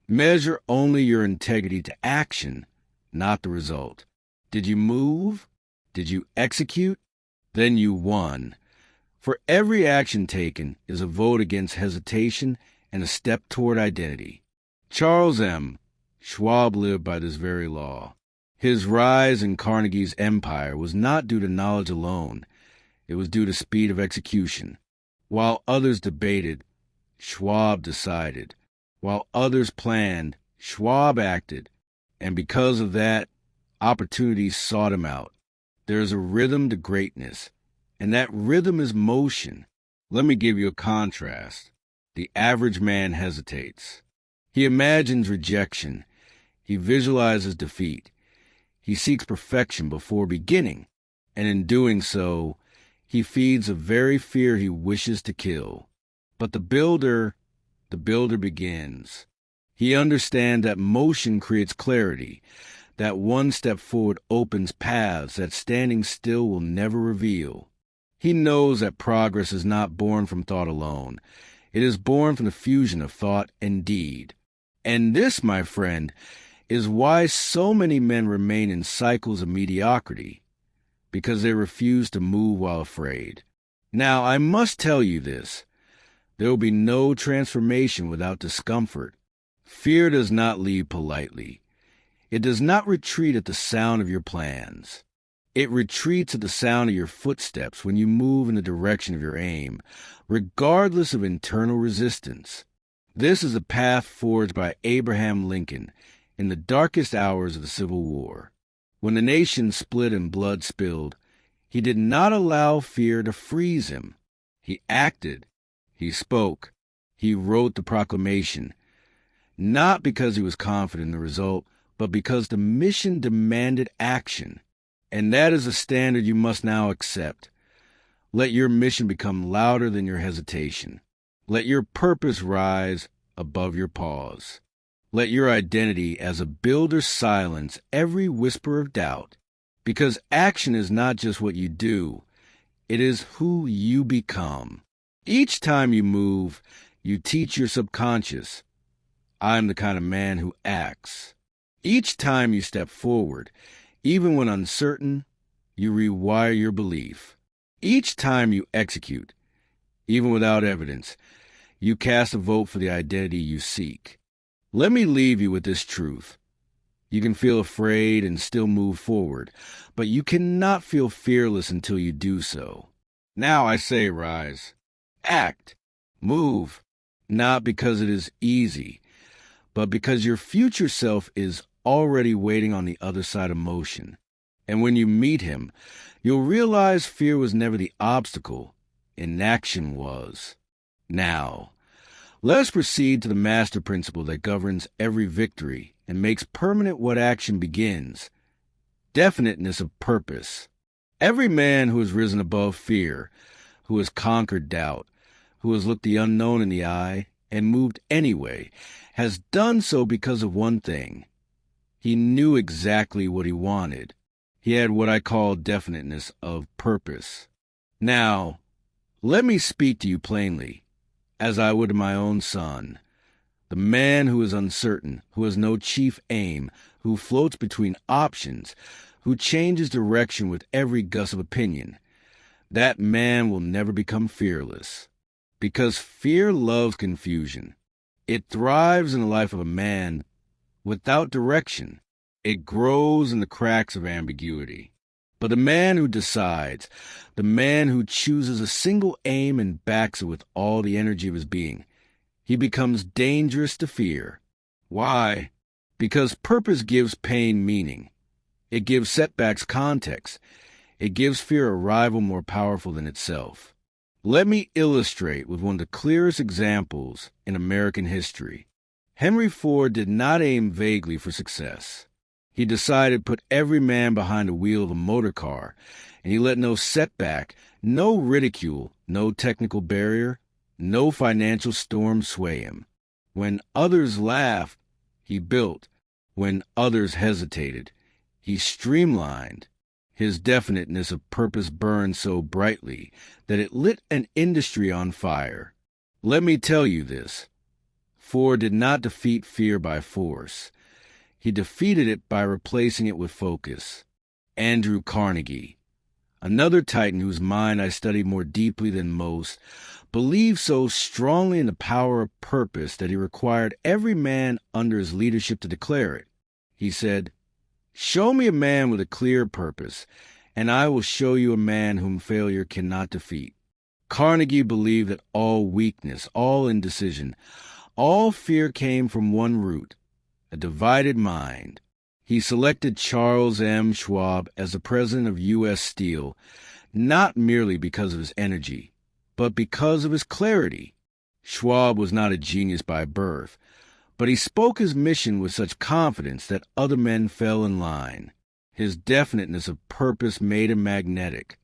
Measure only your integrity to action, not the result. Did you move? Did you execute? Then you won. For every action taken is a vote against hesitation and a step toward identity. Charles M. Schwab lived by this very law. His rise in Carnegie's empire was not due to knowledge alone. It was due to speed of execution. While others debated, Schwab decided. While others planned, Schwab acted. And because of that, opportunities sought him out. There is a rhythm to greatness, and that rhythm is motion. Let me give you a contrast. The average man hesitates. He imagines rejection. He visualizes defeat. He seeks perfection before beginning, and in doing so, he feeds the very fear he wishes to kill. But the builder begins. He understands that motion creates clarity, that one step forward opens paths that standing still will never reveal. He knows that progress is not born from thought alone. It is born from the fusion of thought and deed. And this, my friend, is why so many men remain in cycles of mediocrity, because they refuse to move while afraid. Now, I must tell you this. There will be no transformation without discomfort. Fear does not leave politely. It does not retreat at the sound of your plans. It retreats at the sound of your footsteps when you move in the direction of your aim, regardless of internal resistance. This is a path forged by Abraham Lincoln in the darkest hours of the Civil War. When the nation split and blood spilled, he did not allow fear to freeze him. He acted. He spoke. He wrote the proclamation, not because he was confident in the result, but because the mission demanded action. And that is a standard you must now accept. Let your mission become louder than your hesitation. Let your purpose rise above your pause. Let your identity as a builder silence every whisper of doubt, because action is not just what you do, it is who you become. Each time you move, you teach your subconscious, I'm the kind of man who acts. Each time you step forward, even when uncertain, you rewire your belief. Each time you execute, even without evidence, you cast a vote for the identity you seek. Let me leave you with this truth. You can feel afraid and still move forward, but you cannot feel fearless until you do so. Now I say rise. Act. Move. Not because it is easy, but because your future self is already waiting on the other side of motion. And when you meet him, you'll realize fear was never the obstacle. Inaction was. Now, let us proceed to the master principle that governs every victory and makes permanent what action begins. Definiteness of purpose. Every man who has risen above fear, who has conquered doubt, who has looked the unknown in the eye and moved anyway, has done so because of one thing. He knew exactly what he wanted. He had what I call definiteness of purpose. Now, let me speak to you plainly, as I would to my own son. The man who is uncertain, who has no chief aim, who floats between options, who changes direction with every gust of opinion, that man will never become fearless. Because fear loves confusion. It thrives in the life of a man without direction. It grows in the cracks of ambiguity. But the man who decides, the man who chooses a single aim and backs it with all the energy of his being, he becomes dangerous to fear. Why? Because purpose gives pain meaning. It gives setbacks context. It gives fear a rival more powerful than itself. Let me illustrate with one of the clearest examples in American history. Henry Ford did not aim vaguely for success. He decided to put every man behind the wheel of a motor car, and he let no setback, no ridicule, no technical barrier, no financial storm sway him. When others laughed, he built. When others hesitated, he streamlined. His definiteness of purpose burned so brightly that it lit an industry on fire. Let me tell you this. Ford did not defeat fear by force. He defeated it by replacing it with focus. Andrew Carnegie, another titan whose mind I studied more deeply than most, believed so strongly in the power of purpose that he required every man under his leadership to declare it. He said, "Show me a man with a clear purpose, and I will show you a man whom failure cannot defeat." Carnegie believed that all weakness, all indecision, all fear came from one root, a divided mind. He selected Charles M. Schwab as the president of U.S. Steel, not merely because of his energy, but because of his clarity. Schwab was not a genius by birth, but he spoke his mission with such confidence that other men fell in line. His definiteness of purpose made him magnetic.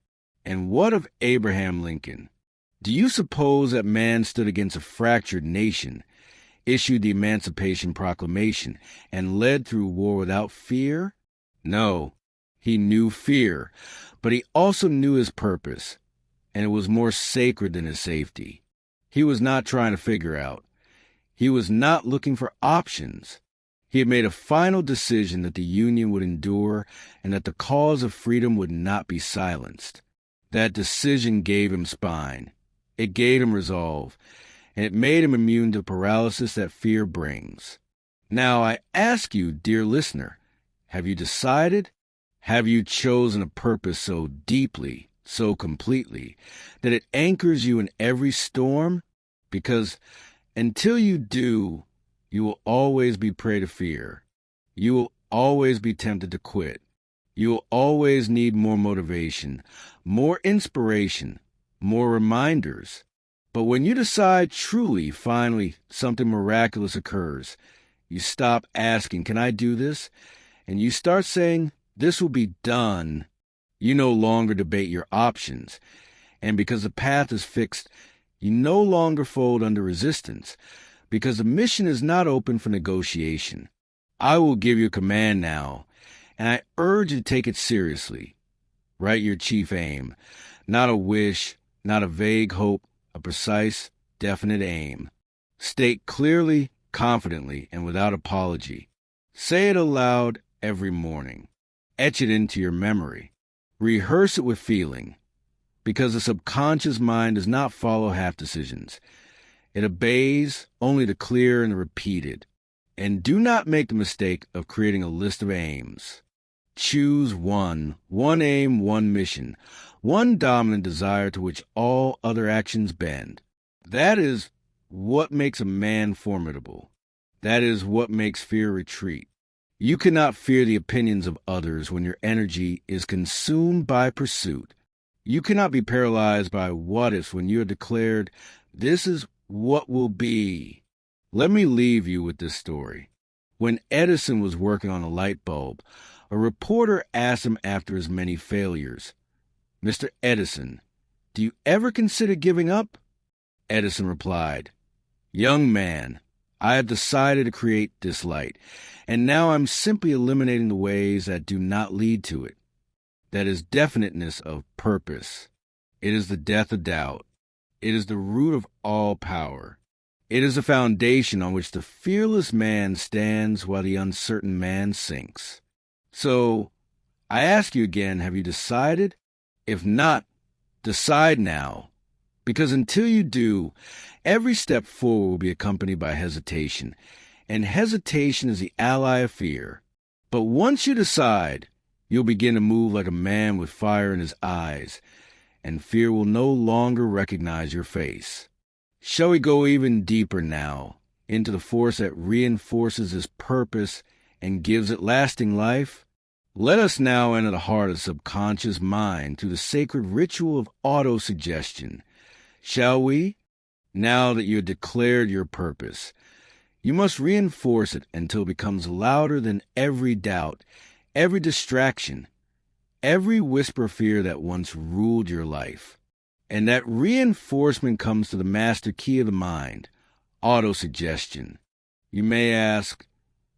And what of Abraham Lincoln? Do you suppose that man stood against a fractured nation, issued the Emancipation Proclamation, and led through war without fear? No, he knew fear, but he also knew his purpose, and it was more sacred than his safety. He was not trying to figure out. He was not looking for options. He had made a final decision that the Union would endure and that the cause of freedom would not be silenced. That decision gave him spine. It gave him resolve, and it made him immune to paralysis that fear brings. Now I ask you, dear listener, have you decided? Have you chosen a purpose so deeply, so completely, that it anchors you in every storm? Because until you do, you will always be prey to fear. You will always be tempted to quit. You will always need more motivation, more inspiration, more reminders. But when you decide truly, finally, something miraculous occurs, you stop asking, "Can I do this?" And you start saying, "This will be done." You no longer debate your options. And because the path is fixed, you no longer fold under resistance, because the mission is not open for negotiation. I will give you a command now, and I urge you to take it seriously. Write your chief aim, not a wish, not a vague hope, a precise, definite aim. State clearly, confidently, and without apology. Say it aloud every morning. Etch it into your memory. Rehearse it with feeling, because the subconscious mind does not follow half decisions. It obeys only the clear and the repeated. And do not make the mistake of creating a list of aims. Choose one aim, one mission, one dominant desire to which all other actions bend. That is what makes a man formidable. That is what makes fear retreat. You cannot fear the opinions of others when your energy is consumed by pursuit. You cannot be paralyzed by what-ifs when you have declared, "This is what will be." Let me leave you with this story. When Edison was working on a light bulb, a reporter asked him after his many failures, "Mr. Edison, do you ever consider giving up?" Edison replied, "Young man, I have decided to create this light, and now I'm simply eliminating the ways that do not lead to it. That is definiteness of purpose. It is the death of doubt. It is the root of all power. It is the foundation on which the fearless man stands while the uncertain man sinks." So, I ask you again, have you decided? If not, decide now. Because until you do, every step forward will be accompanied by hesitation. And hesitation is the ally of fear. But once you decide, you'll begin to move like a man with fire in his eyes, and fear will no longer recognize your face. Shall we go even deeper now, into the force that reinforces his purpose and gives it lasting life? Let us now enter the heart of the subconscious mind through the sacred ritual of autosuggestion. Shall we? Now that you have declared your purpose, you must reinforce it until it becomes louder than every doubt, every distraction, every whisper of fear that once ruled your life. And that reinforcement comes to the master key of the mind, autosuggestion. You may ask,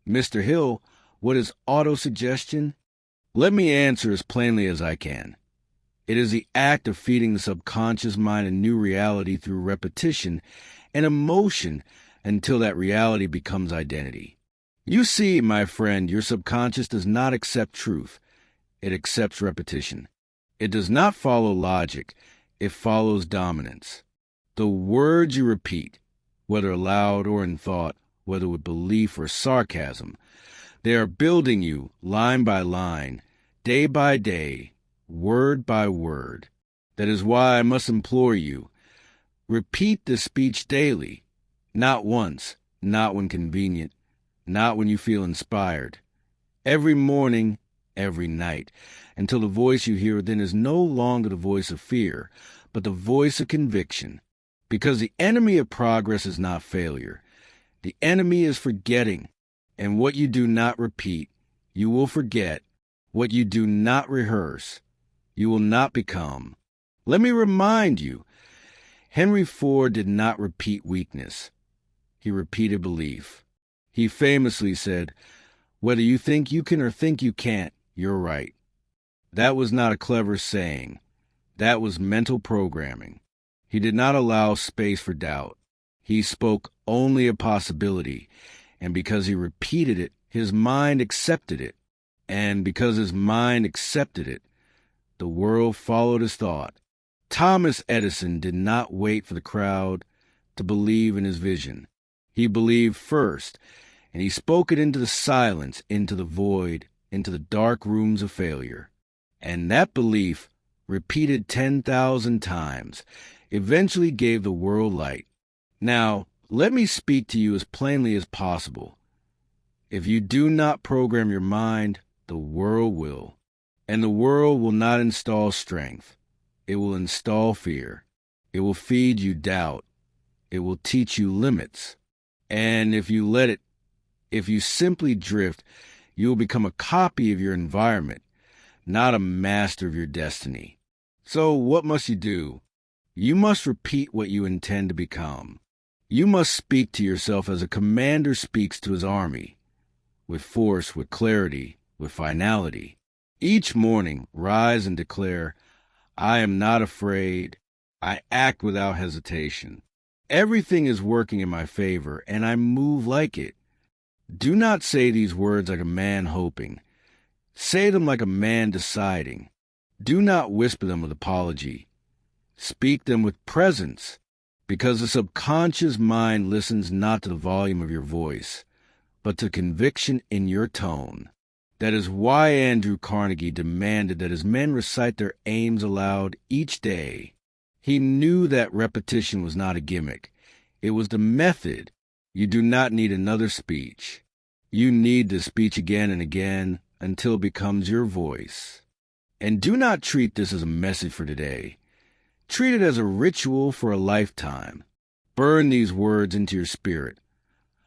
"Mr. Hill, what is autosuggestion?" Let me answer as plainly as I can. It is the act of feeding the subconscious mind a new reality through repetition and emotion until that reality becomes identity. You see, my friend, your subconscious does not accept truth. It accepts repetition. It does not follow logic. It follows dominance. The words you repeat, whether aloud or in thought, whether with belief or sarcasm, they are building you line by line, day by day, word by word. That is why I must implore you, repeat this speech daily, not once, not when convenient, not when you feel inspired. Every morning, every night, until the voice you hear within is no longer the voice of fear, but the voice of conviction. Because the enemy of progress is not failure. The enemy is forgetting. And what you do not repeat, you will forget. What you do not rehearse, you will not become. Let me remind you, Henry Ford did not repeat weakness. He repeated belief. He famously said, "Whether you think you can or think you can't, you're right." That was not a clever saying. That was mental programming. He did not allow space for doubt. He spoke only a possibility, and because he repeated it, his mind accepted it. And because his mind accepted it, the world followed his thought. Thomas Edison did not wait for the crowd to believe in his vision. He believed first, and he spoke it into the silence, into the void, into the dark rooms of failure. And that belief, repeated 10,000 times, eventually gave the world light. Now, let me speak to you as plainly as possible. If you do not program your mind, the world will. And the world will not install strength. It will install fear. It will feed you doubt. It will teach you limits. And if you let it, if you simply drift, you will become a copy of your environment, not a master of your destiny. So what must you do? You must repeat what you intend to become. You must speak to yourself as a commander speaks to his army, with force, with clarity, with finality. Each morning, rise and declare, I am not afraid. I act without hesitation. Everything is working in my favor, and I move like it. Do not say these words like a man hoping. Say them like a man deciding. Do not whisper them with apology. Speak them with presence, because the subconscious mind listens not to the volume of your voice, but to conviction in your tone. That is why Andrew Carnegie demanded that his men recite their aims aloud each day. He knew that repetition was not a gimmick. It was the method. You do not need another speech. You need the speech again and again until it becomes your voice. And do not treat this as a message for today. Treat it as a ritual for a lifetime. Burn these words into your spirit.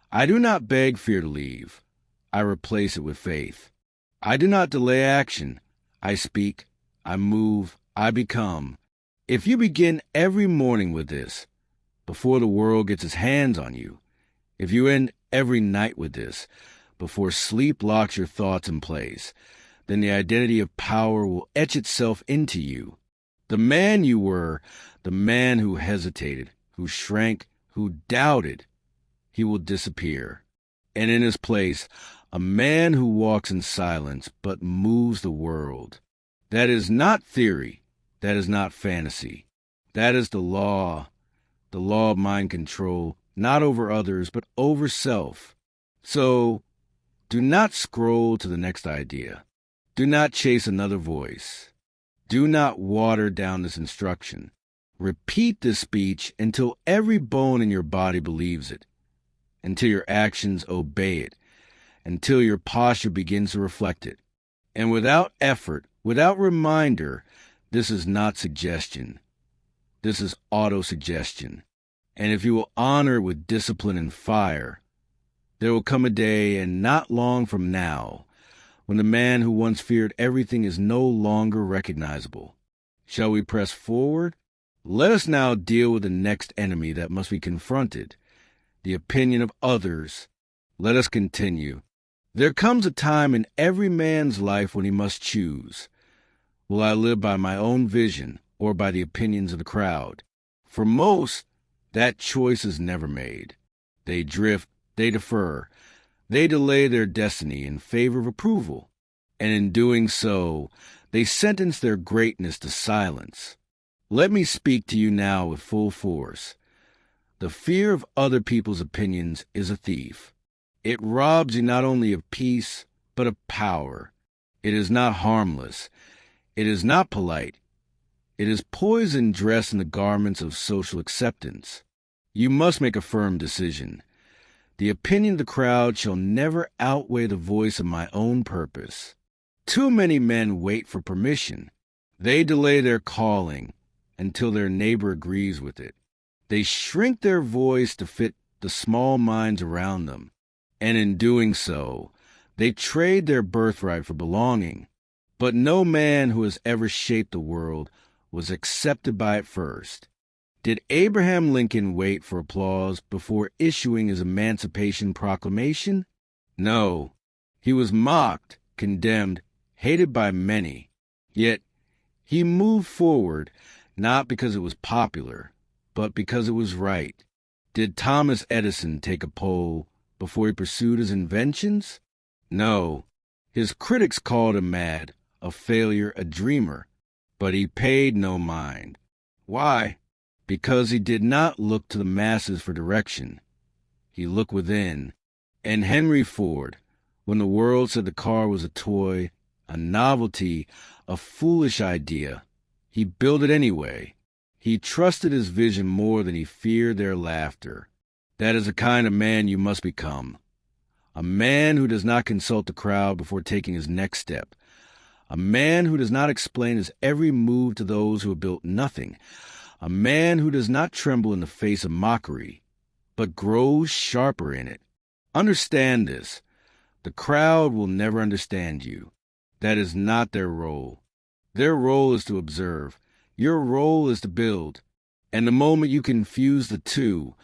I do not beg fear to leave. I replace it with faith. I do not delay action. I speak, I move, I become. If you begin every morning with this, before the world gets its hands on you, if you end every night with this, before sleep locks your thoughts in place, then the identity of power will etch itself into you. The man you were, the man who hesitated, who shrank, who doubted, he will disappear. And in his place, a man who walks in silence but moves the world. That is not theory. That is not fantasy. That is the law of mind control, not over others, but over self. So, do not scroll to the next idea. Do not chase another voice. Do not water down this instruction. Repeat this speech until every bone in your body believes it, until your actions obey it, until your posture begins to reflect it. And without effort, without reminder, this is not suggestion. This is autosuggestion. And if you will honor it with discipline and fire, there will come a day, and not long from now, when the man who once feared everything is no longer recognizable. Shall we press forward? Let us now deal with the next enemy that must be confronted, the opinion of others. Let us continue. There comes a time in every man's life when he must choose. Will I live by my own vision or by the opinions of the crowd? For most, that choice is never made. They drift, they defer, they delay their destiny in favor of approval, and in doing so, they sentence their greatness to silence. Let me speak to you now with full force. The fear of other people's opinions is a thief. It robs you not only of peace, but of power. It is not harmless. It is not polite. It is poison dressed in the garments of social acceptance. You must make a firm decision. The opinion of the crowd shall never outweigh the voice of my own purpose. Too many men wait for permission. They delay their calling until their neighbor agrees with it. They shrink their voice to fit the small minds around them, and in doing so, they trade their birthright for belonging. But no man who has ever shaped the world was accepted by it first. Did Abraham Lincoln wait for applause before issuing his Emancipation Proclamation? No. He was mocked, condemned, hated by many. Yet he moved forward not because it was popular, but because it was right. Did Thomas Edison take a poll before he pursued his inventions? No. His critics called him mad, a failure, a dreamer, but he paid no mind. Why? Because he did not look to the masses for direction. He looked within. And Henry Ford, when the world said the car was a toy, a novelty, a foolish idea, he built it anyway. He trusted his vision more than he feared their laughter. That is the kind of man you must become. A man who does not consult the crowd before taking his next step. A man who does not explain his every move to those who have built nothing. A man who does not tremble in the face of mockery, but grows sharper in it. Understand this. The crowd will never understand you. That is not their role. Their role is to observe. Your role is to build. And the moment you confuse the two,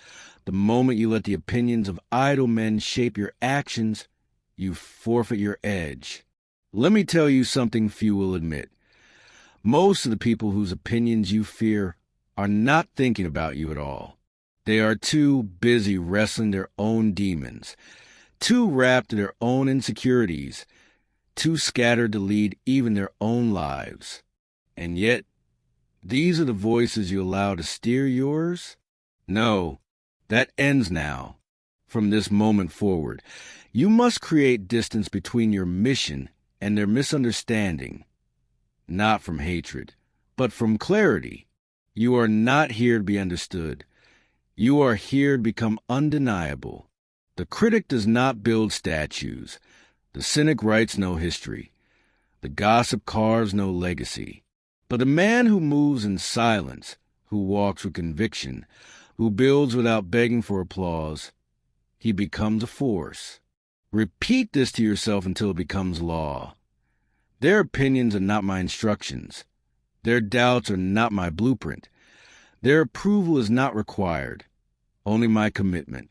The moment you let the opinions of idle men shape your actions, you forfeit your edge. Let me tell you something few will admit. Most of the people whose opinions you fear are not thinking about you at all. They are too busy wrestling their own demons, too wrapped in their own insecurities, too scattered to lead even their own lives. And yet, these are the voices you allow to steer yours? No, that ends now. From this moment forward, you must create distance between your mission and their misunderstanding. Not from hatred, but from clarity. You are not here to be understood. You are here to become undeniable. The critic does not build statues. The cynic writes no history. The gossip carves no legacy. But the man who moves in silence, who walks with conviction, who builds without begging for applause, he becomes a force. Repeat this to yourself until it becomes law. Their opinions are not my instructions. Their doubts are not my blueprint. Their approval is not required, only my commitment.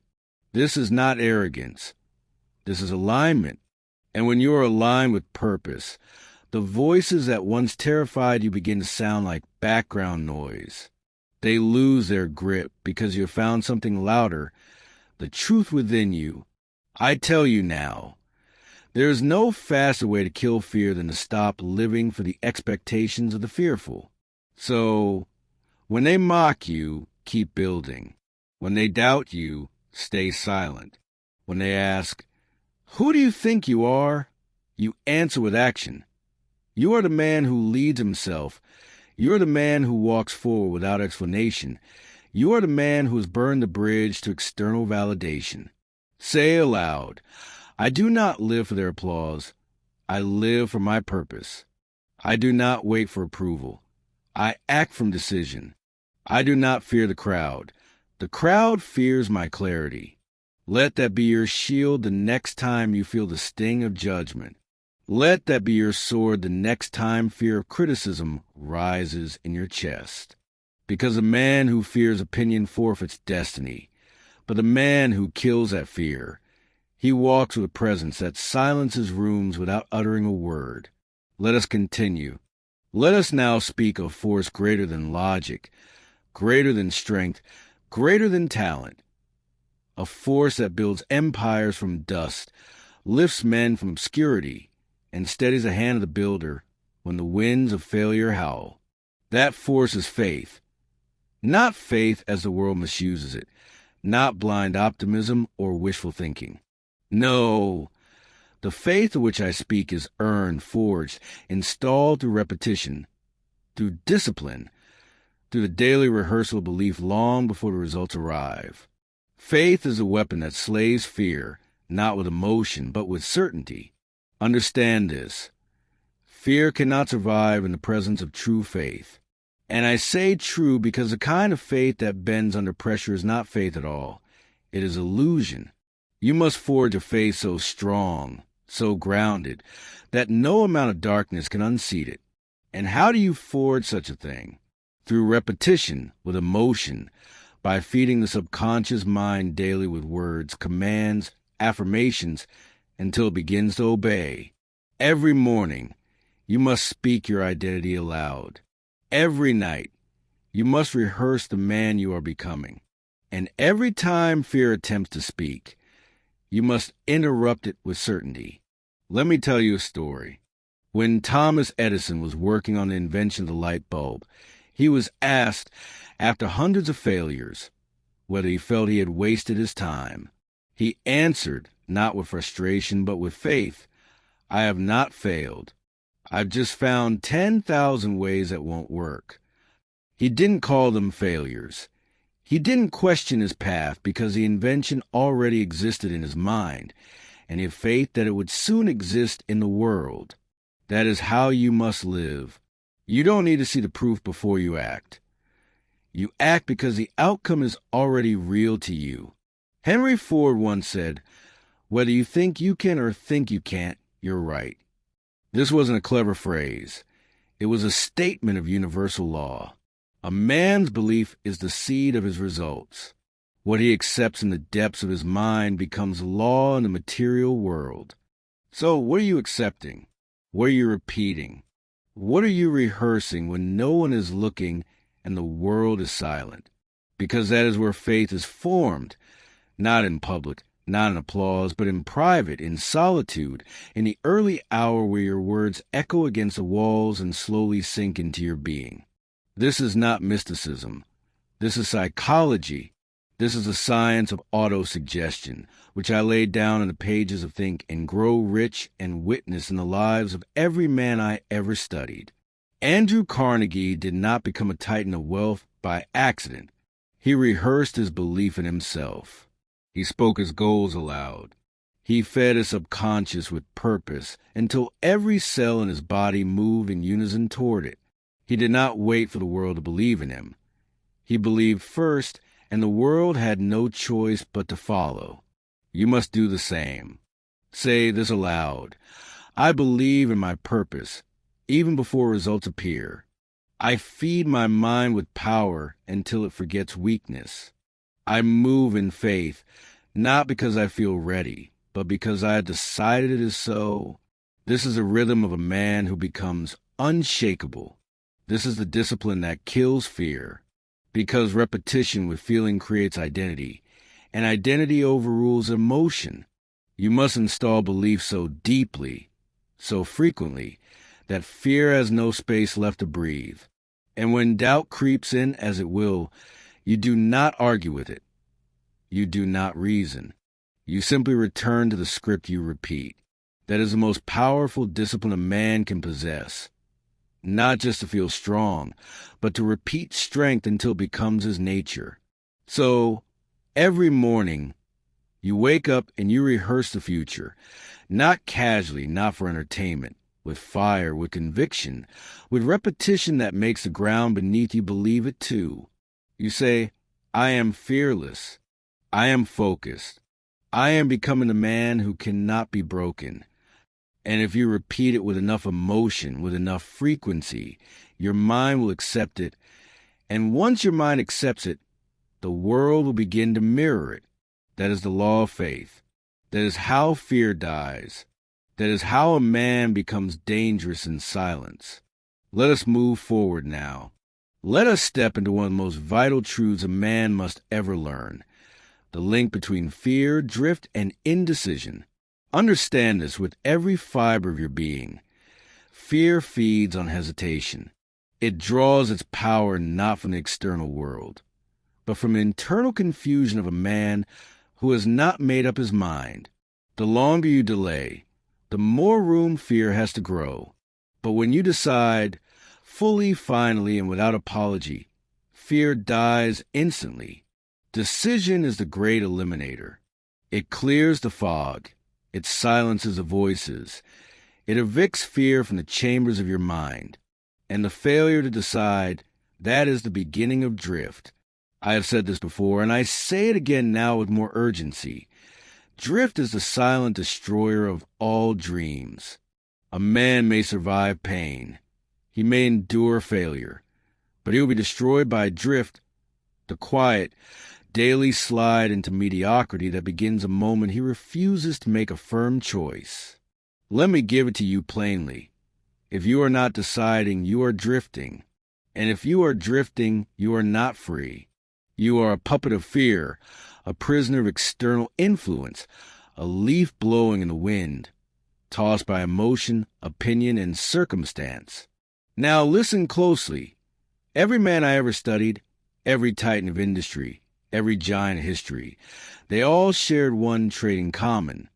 This is not arrogance. This is alignment. And when you are aligned with purpose, the voices that once terrified you begin to sound like background noise. They lose their grip because you have found something louder, the truth within you. I tell you now, there is no faster way to kill fear than to stop living for the expectations of the fearful. So, when they mock you, keep building. When they doubt you, stay silent. When they ask, "Who do you think you are?" you answer with action. You are the man who leads himself. You are the man who walks forward without explanation. You are the man who has burned the bridge to external validation. Say aloud, "I do not live for their applause. I live for my purpose. I do not wait for approval. I act from decision. I do not fear the crowd. The crowd fears my clarity." Let that be your shield the next time you feel the sting of judgment. Let that be your sword the next time fear of criticism rises in your chest. Because a man who fears opinion forfeits destiny, but a man who kills that fear, he walks with a presence that silences rooms without uttering a word. Let us continue. Let us now speak of force greater than logic, greater than strength, greater than talent. A force that builds empires from dust, lifts men from obscurity, and steadies the hand of the builder when the winds of failure howl. That force is faith. Not faith as the world misuses it, not blind optimism or wishful thinking. No, the faith of which I speak is earned, forged, installed through repetition, through discipline, through the daily rehearsal of belief long before the results arrive. Faith is a weapon that slays fear, not with emotion, but with certainty. Understand this. Fear cannot survive in the presence of true faith. And I say true because the kind of faith that bends under pressure is not faith at all. It is illusion. You must forge a faith so strong, so grounded, that no amount of darkness can unseat it. And how do you forge such a thing? Through repetition, with emotion, by feeding the subconscious mind daily with words, commands, affirmations, until it begins to obey. Every morning, you must speak your identity aloud. Every night, you must rehearse the man you are becoming. And every time fear attempts to speak, you must interrupt it with certainty. Let me tell you a story. When Thomas Edison was working on the invention of the light bulb, he was asked, after hundreds of failures, whether he felt he had wasted his time. He answered, not with frustration, but with faith, "I have not failed. I've just found 10,000 ways that won't work." He didn't call them failures. He didn't question his path because the invention already existed in his mind, and he had faith that it would soon exist in the world. That is how you must live. You don't need to see the proof before you act. You act because the outcome is already real to you. Henry Ford once said, "Whether you think you can or think you can't, you're right." This wasn't a clever phrase. It was a statement of universal law. A man's belief is the seed of his results. What he accepts in the depths of his mind becomes law in the material world. So, what are you accepting? What are you repeating? What are you rehearsing when no one is looking and the world is silent? Because that is where faith is formed, not in public, not in applause, but in private, in solitude, in the early hour where your words echo against the walls and slowly sink into your being. This is not mysticism. This is psychology. This is the science of autosuggestion, which I laid down in the pages of Think and Grow Rich and witness in the lives of every man I ever studied. Andrew Carnegie did not become a titan of wealth by accident. He rehearsed his belief in himself. He spoke his goals aloud. He fed his subconscious with purpose until every cell in his body moved in unison toward it. He did not wait for the world to believe in him. He believed first, and the world had no choice but to follow. You must do the same. Say this aloud. I believe in my purpose, even before results appear. I feed my mind with power until it forgets weakness. I move in faith, not because I feel ready, but because I have decided it is so. This is the rhythm of a man who becomes unshakable. This is the discipline that kills fear, because repetition with feeling creates identity, and identity overrules emotion. You must install belief so deeply, so frequently, that fear has no space left to breathe. And when doubt creeps in, as it will, you do not argue with it. You do not reason. You simply return to the script you repeat. That is the most powerful discipline a man can possess. Not just to feel strong, but to repeat strength until it becomes his nature. So, every morning, you wake up and you rehearse the future, not casually, not for entertainment, with fire, with conviction, with repetition that makes the ground beneath you believe it too. You say, I am fearless. I am focused. I am becoming a man who cannot be broken. And if you repeat it with enough emotion, with enough frequency, your mind will accept it. And once your mind accepts it, the world will begin to mirror it. That is the law of faith. That is how fear dies. That is how a man becomes dangerous in silence. Let us move forward now. Let us step into one of the most vital truths a man must ever learn. The link between fear, drift, and indecision. Understand this with every fiber of your being. Fear feeds on hesitation. It draws its power not from the external world, but from the internal confusion of a man who has not made up his mind. The longer you delay, the more room fear has to grow. But when you decide, fully, finally, and without apology, fear dies instantly. Decision is the great eliminator. It clears the fog. It silences the voices. It evicts fear from the chambers of your mind. And the failure to decide, that is the beginning of drift. I have said this before, and I say it again now with more urgency. Drift is the silent destroyer of all dreams. A man may survive pain. He may endure failure. But he will be destroyed by drift, the quiet, daily slide into mediocrity that begins the moment he refuses to make a firm choice. Let me give it to you plainly. If you are not deciding, you are drifting. And if you are drifting, you are not free. You are a puppet of fear, a prisoner of external influence, a leaf blowing in the wind, tossed by emotion, opinion, and circumstance. Now listen closely. Every man I ever studied, every titan of industry, every giant of history, they all shared one trait in common.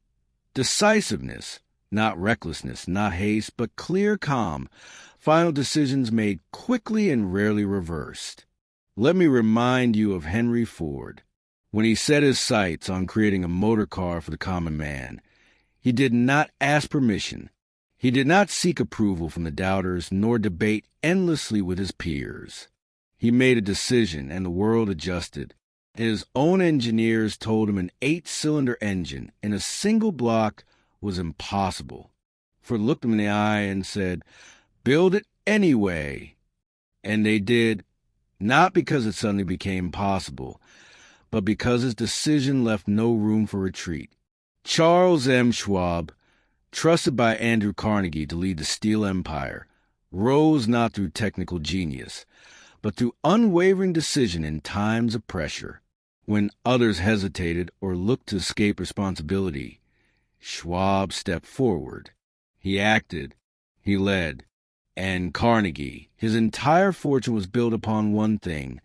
Decisiveness, not recklessness, not haste, but clear calm, final decisions made quickly and rarely reversed. Let me remind you of Henry Ford. When he set his sights on creating a motor car for the common man, he did not ask permission. He did not seek approval from the doubters, nor debate endlessly with his peers. He made a decision, and the world adjusted. His own engineers told him an 8-cylinder engine in a single block was impossible. Ford looked him in the eye and said, "Build it anyway." And they did, not because it suddenly became possible, but because his decision left no room for retreat. Charles M. Schwab, trusted by Andrew Carnegie to lead the steel empire, rose not through technical genius, but through unwavering decision in times of pressure. When others hesitated or looked to escape responsibility, Schwab stepped forward. He acted, he led, and Carnegie, his entire fortune was built upon one thing: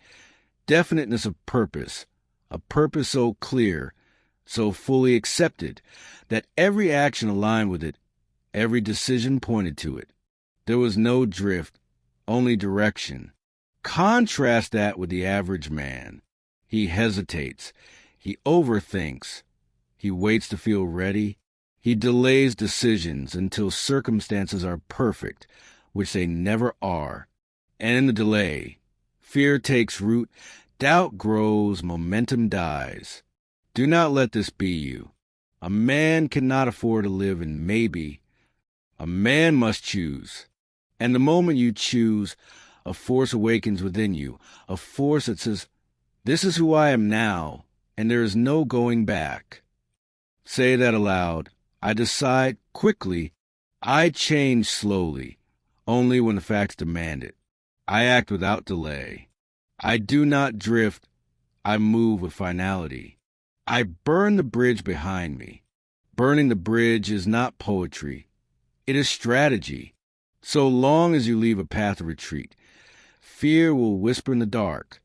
definiteness of purpose, a purpose so clear, so fully accepted, that every action aligned with it, every decision pointed to it. There was no drift, only direction. Contrast that with the average man. He hesitates, he overthinks, he waits to feel ready, he delays decisions until circumstances are perfect, which they never are. And in the delay, fear takes root, doubt grows, momentum dies. Do not let this be you. A man cannot afford to live in maybe. A man must choose. And the moment you choose, a force awakens within you, a force that says, "This is who I am now, and there is no going back." Say that aloud. I decide quickly. I change slowly, only when the facts demand it. I act without delay. I do not drift. I move with finality. I burn the bridge behind me. Burning the bridge is not poetry. It is strategy. So long as you leave a path of retreat, fear will whisper in the dark.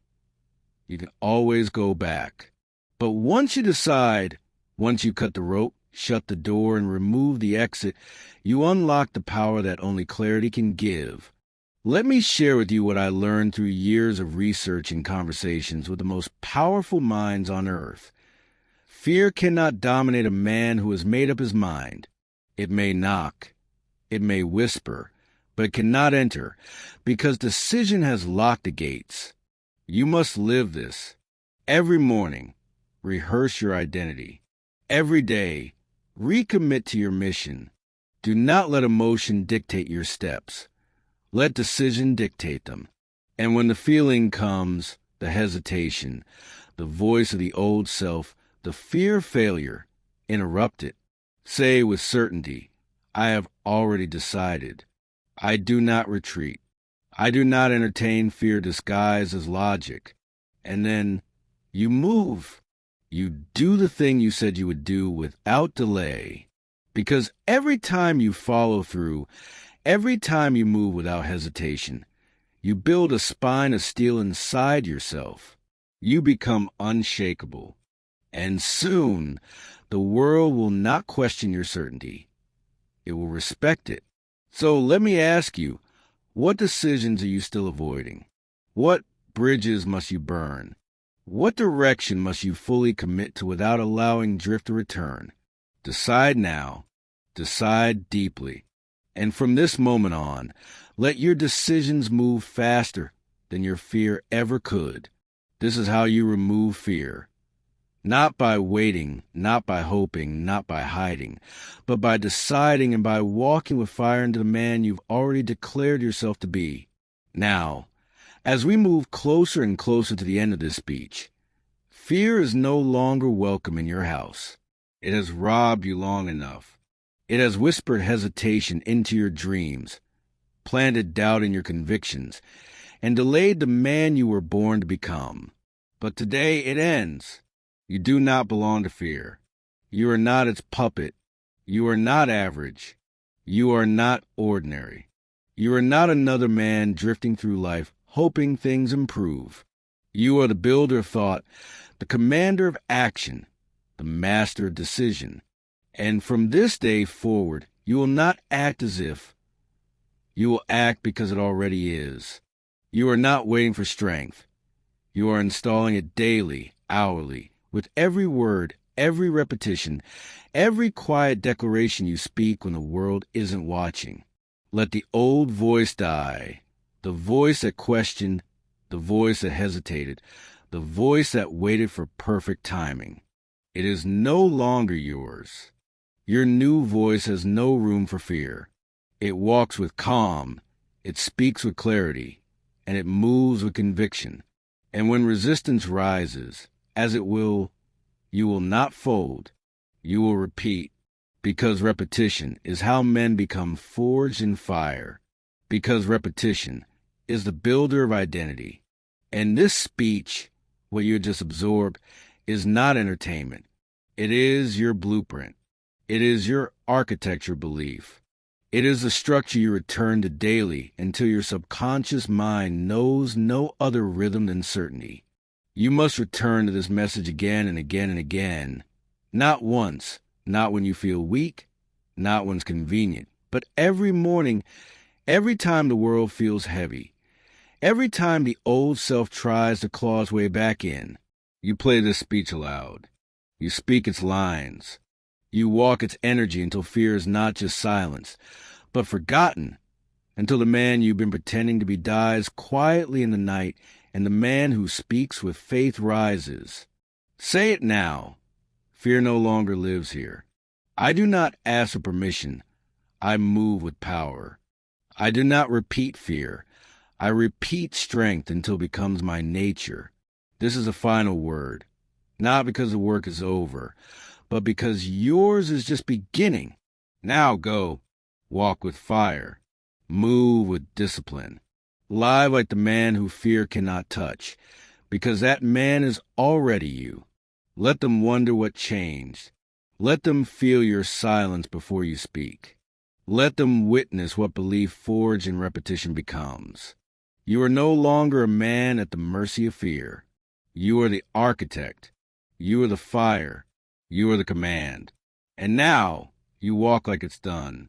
You can always go back. But once you decide, once you cut the rope, shut the door, and remove the exit, you unlock the power that only clarity can give. Let me share with you what I learned through years of research and conversations with the most powerful minds on earth. Fear cannot dominate a man who has made up his mind. It may knock, it may whisper, but it cannot enter, because decision has locked the gates. You must live this. Every morning, rehearse your identity. Every day, recommit to your mission. Do not let emotion dictate your steps. Let decision dictate them. And when the feeling comes, the hesitation, the voice of the old self, the fear of failure, interrupt it. Say with certainty, I have already decided. I do not retreat. I do not entertain fear disguised as logic. And then you move. You do the thing you said you would do without delay. Because every time you follow through, every time you move without hesitation, you build a spine of steel inside yourself. You become unshakable. And soon, the world will not question your certainty. It will respect it. So let me ask you, what decisions are you still avoiding? What bridges must you burn? What direction must you fully commit to without allowing drift to return? Decide now. Decide deeply. And from this moment on, let your decisions move faster than your fear ever could. This is how you remove fear. Not by waiting, not by hoping, not by hiding, but by deciding and by walking with fire into the man you've already declared yourself to be. Now, as we move closer and closer to the end of this speech, fear is no longer welcome in your house. It has robbed you long enough. It has whispered hesitation into your dreams, planted doubt in your convictions, and delayed the man you were born to become. But today it ends. You do not belong to fear. You are not its puppet. You are not average. You are not ordinary. You are not another man drifting through life, hoping things improve. You are the builder of thought, the commander of action, the master of decision. And from this day forward, you will not act as if. You will act because it already is. You are not waiting for strength. You are installing it daily, hourly, with every word, every repetition, every quiet declaration you speak when the world isn't watching. Let the old voice die, the voice that questioned, the voice that hesitated, the voice that waited for perfect timing. It is no longer yours. Your new voice has no room for fear. It walks with calm, it speaks with clarity, and it moves with conviction. And when resistance rises, as it will, you will not fold. You will repeat, because repetition is how men become forged in fire, because repetition is the builder of identity. And this speech, what you just absorbed, is not entertainment. It is your blueprint. It is your architecture belief. It is the structure you return to daily until your subconscious mind knows no other rhythm than certainty. You must return to this message again and again and again. Not once, not when you feel weak, not when it's convenient, but every morning, every time the world feels heavy, every time the old self tries to claw its way back in. You play this speech aloud. You speak its lines. You walk its energy until fear is not just silenced, but forgotten, until the man you've been pretending to be dies quietly in the night, and the man who speaks with faith rises. Say it now. Fear no longer lives here. I do not ask for permission. I move with power. I do not repeat fear. I repeat strength until it becomes my nature. This is a final word, not because the work is over, but because yours is just beginning. Now go. Walk with fire. Move with discipline. Live like the man who fear cannot touch, because that man is already you. Let them wonder what changed. Let them feel your silence before you speak. Let them witness what belief forged in repetition becomes. You are no longer a man at the mercy of fear. You are the architect. You are the fire. You are the command. And now you walk like it's done.